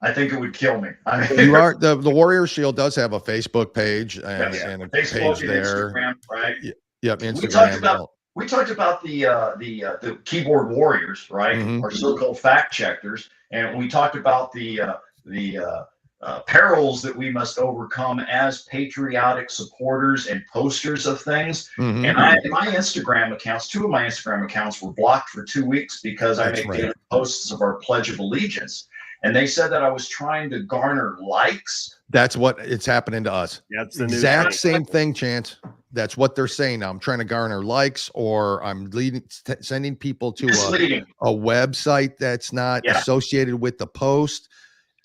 I think it would kill me. I mean, You are the Warrior Shield does have a Facebook page and a Facebook page and there. Instagram, right? Yep. Instagram. We talked about the keyboard warriors, right? Mhm. Our so-called fact checkers, and we talked about the perils that we must overcome as patriotic supporters and posters of things. Mhm. And my Instagram accounts, 2 of my Instagram accounts were blocked for 2 weeks because I make daily posts of our Pledge of Allegiance. And they said that I was trying to garner likes. That's what it's happening to us. That's the exact same thing, Chance. That's what they're saying now. I'm trying to garner likes, or I'm sending people to a website that's not associated with the post.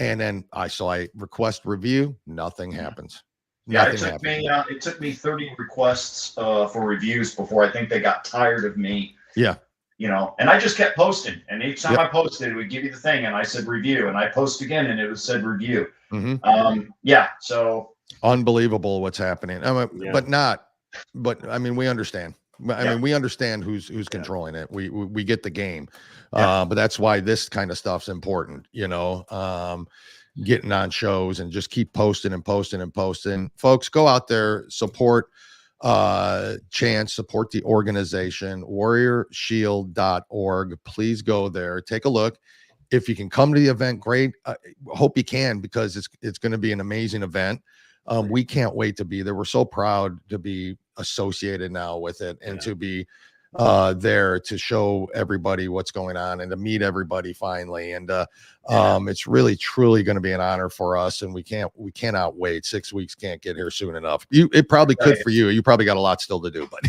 And then I request review. Nothing happens. Nothing happens. It took me 30 requests for reviews before I think they got tired of me. Yeah. And I just kept posting, and each time I posted, it would give you the thing, and I said review, and I post again, and it said review. So unbelievable what's happening. But I mean, we understand. I mean, we understand who's controlling it. We get the game, but that's why this kind of stuff's important. Getting on shows and just keep posting and posting and posting. Folks, go out there, support Chance, support the organization, warriorshield.org. Please go there, take a look. If you can come to the event, great. Hope you can, because it's going to be an amazing event. We can't wait to be there. We're so proud to be associated now with it, and to be there to show everybody what's going on and to meet everybody finally. And it's really truly going to be an honor for us, and we cannot wait. 6 weeks can't get here soon enough. It probably could for you. You probably got a lot still to do, but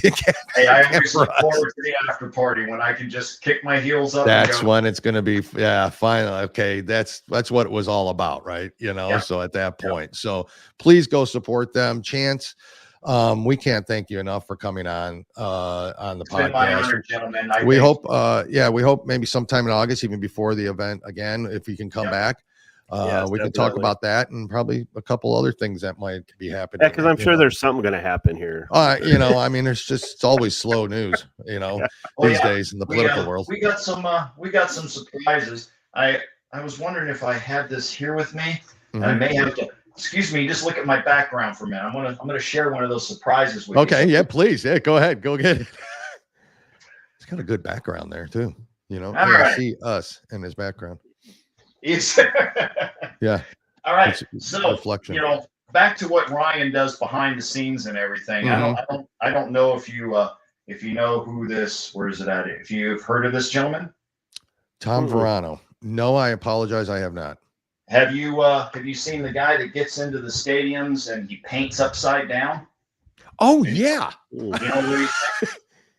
I always look forward to the after party when I can just kick my heels up. That's when it's going to be finally. Okay, that's what it was all about, right? So at that point, so please go support them. Chance, we can't thank you enough for coming on the podcast. Been my honor, gentlemen. We hope maybe sometime in August, even before the event again, if you can come back, we can talk about that, and probably a couple other things that might be happening. Yeah, because I'm sure there's something going to happen here. I mean, it's always slow news, these days in the political world. We got some surprises. I was wondering if I had this here with me. Mm-hmm. I may have to. Excuse me, just look at my background for a minute. I'm gonna share one of those surprises with you. Okay, yeah, please. Yeah, go ahead. Go get it. It's got a good background there too. All right. See us in his background. It's yeah. All right. So reflection. Back to what Ryan does behind the scenes and everything. Mm-hmm. I don't know if you know who this. Where is it at? If you've heard of this gentleman, Tom Verano. No, I apologize. I have not. Have you seen the guy that gets into the stadiums and he paints upside down? Oh yeah.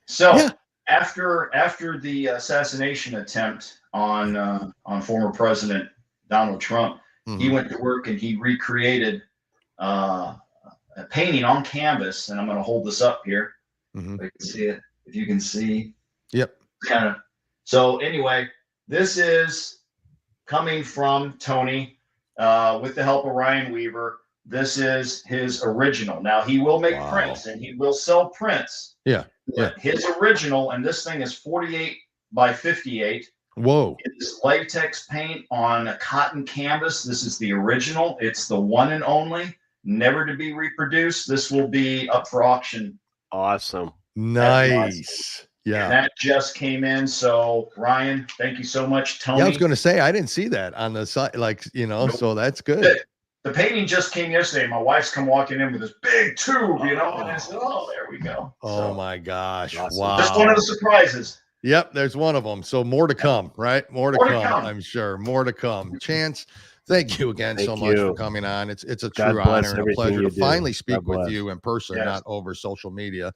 So after the assassination attempt on former President Donald Trump, he went to work and he recreated a painting on canvas. And I'm going to hold this up here. Mm-hmm. So you can see it. If you can see. Yep. Kind of. So anyway, this is coming from Tony with the help of Ryan Weaver. This is his original. Now he will make prints and he will sell prints. Yeah. His original, and this thing is 48 by 58. Whoa. It's latex paint on a cotton canvas. This is the original. It's the one and only, never to be reproduced. This will be up for auction. Awesome. Nice. Yeah. And that just came in. So Ryan, thank you so much, Tony. Yeah, I was going to say, I didn't see that on the side, so that's good. The painting just came yesterday. My wife's come walking in with this big tube, and I said, oh, there we go. Oh my gosh. Awesome. Wow. Just one of the surprises. Yep. There's one of them. So more to come, right? More to come. I'm sure. More to come. Chance, thank you again so much for coming on. It's a true honor and a pleasure to finally speak with you in person, not over social media.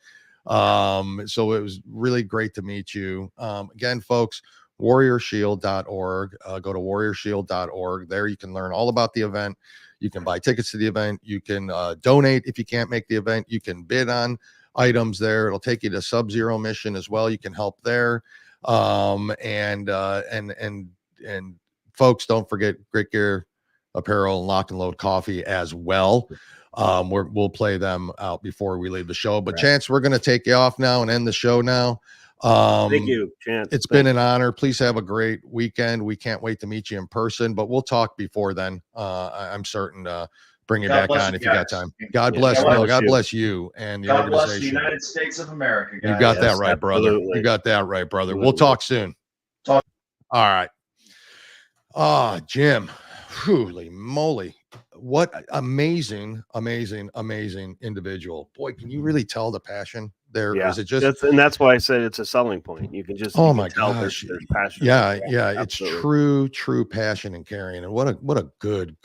So it was really great to meet you. Again, folks, warriorshield.org. Go to warriorshield.org. There you can learn all about the event. You can buy tickets to the event. You can donate if you can't make the event. You can bid on items there. It'll take you to Sub-Zero Mission as well. You can help there. And folks, don't forget Grit Gear Apparel and Lock and Load Coffee as well. We'll play them out before we leave the show. But Chance, we're going to take you off now and end the show now. Thank you, Chance. It's been an honor. Please have a great weekend. We can't wait to meet you in person, but we'll talk before then. I'm certain to bring you back on if you got time. God bless. God bless you and the organization. God bless the United States of America, guys. You got that right, brother. You got that right, brother. Absolutely. We'll talk soon. All right. Jim. Holy moly. What amazing individual. Boy, can you really tell the passion there? Yeah. Is it just and that's why I said it's a selling point. You can just my gosh. There's passion. Yeah. Absolutely. It's true passion and caring. And what a good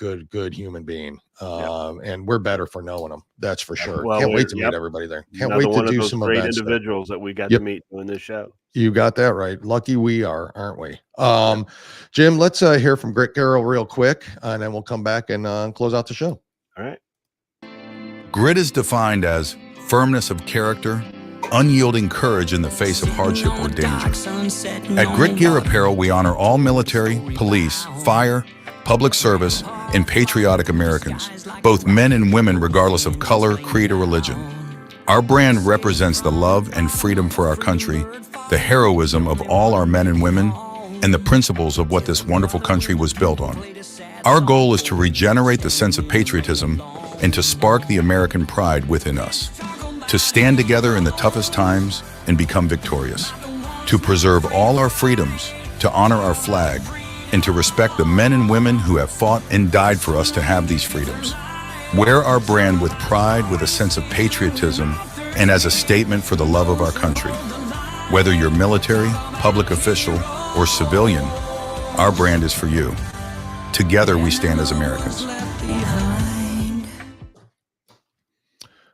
human being. And we're better for knowing them. That's for sure. Well, can't wait to meet everybody there. Can't wait to do some great events individuals that we got to meet doing this show. You got that right. Lucky we are, aren't we? Jim, let's hear from Grit Gear real quick, and then we'll come back and close out the show. All right. Grit is defined as firmness of character, unyielding courage in the face of hardship or danger. At Grit Gear Apparel, we honor all military, police, fire, public service, and patriotic Americans, both men and women regardless of color, creed, or religion. Our brand represents the love and freedom for our country, the heroism of all our men and women, and the principles of what this wonderful country was built on. Our goal is to regenerate the sense of patriotism and to spark the American pride within us, to stand together in the toughest times and become victorious, to preserve all our freedoms, to honor our flag, and to respect the men and women who have fought and died for us to have these freedoms. Wear our brand with pride, with a sense of patriotism, and as a statement for the love of our country. Whether you're military, public official, or civilian, our brand is for you. Together we stand as Americans.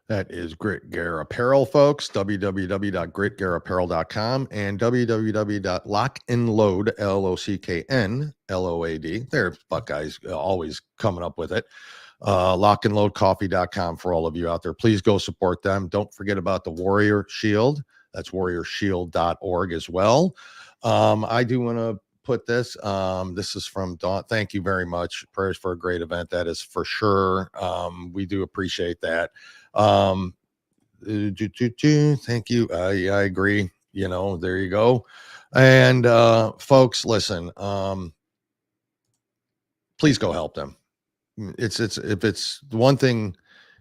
That is Grit Gear Apparel, folks. www.gritgearapparel.com and www.lockandload, LOCKNLOAD. There, Buckeyes always coming up with it. Lockandloadcoffee.com for all of you out there. Please go support them. Don't forget about the Warrior Shield. That's warriorshield.org as well. I do want to put this. This is from Dawn. Thank you very much. Prayers for a great event. That is for sure. We do appreciate that. Thank you. I agree. There you go. And folks, listen, please go help them. If it's one thing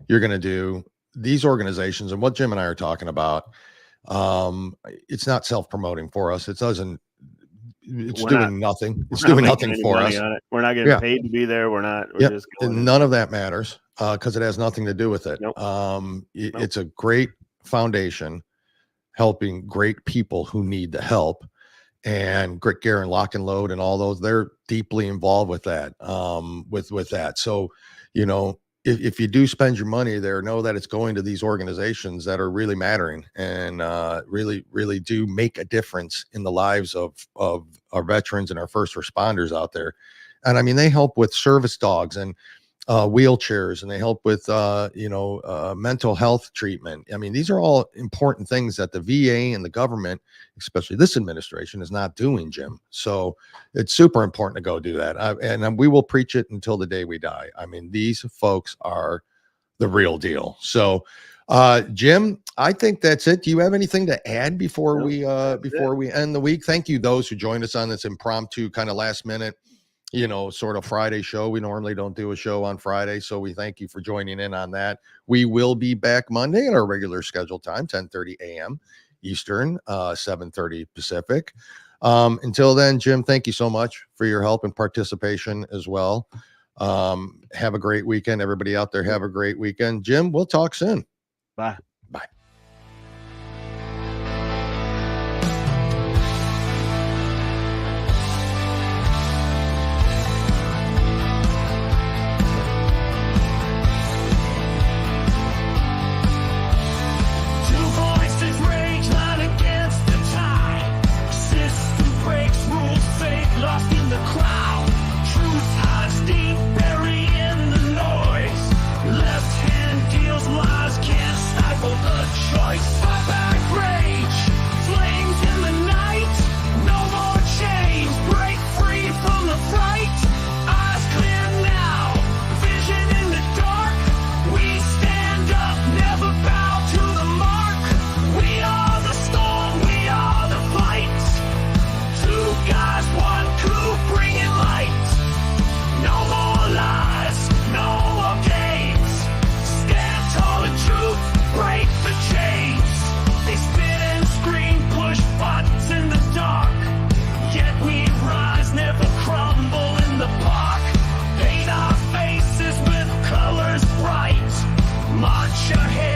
you're going to do, these organizations and what Jim and I are talking about, it's not self-promoting for us. It's doing nothing. It's doing nothing for us. We're not getting paid to be there. We're just none of that matters because it has nothing to do with it. Nope. It's a great foundation helping great people who need the help. And Grit Gear and Lock and Load and all those, they're deeply involved with that, with that. So, if you do spend your money there, know that it's going to these organizations that are really mattering and really do make a difference in the lives of our veterans and our first responders out there. And I mean, they help with service dogs and wheelchairs, and they help with mental health treatment. I mean, these are all important things that the VA and the government, especially this administration, is not doing, Jim. So it's super important to go do that. And we will preach it until the day we die. I mean, these folks are the real deal. So Jim, I think that's it. Do you have anything to add before we end the week? Thank you those who joined us on this impromptu kind of last minute sort of Friday show. We normally don't do a show on Friday, so we thank you for joining in on that. We will be back Monday at our regular scheduled time, 10:30 a.m. Eastern, 7:30 Pacific. Until then, Jim, thank you so much for your help and participation as well. Have a great weekend. Everybody out there, have a great weekend. Jim, we'll talk soon. Bye. Bye. Two voices rage line against the tide. System breaks rules. head.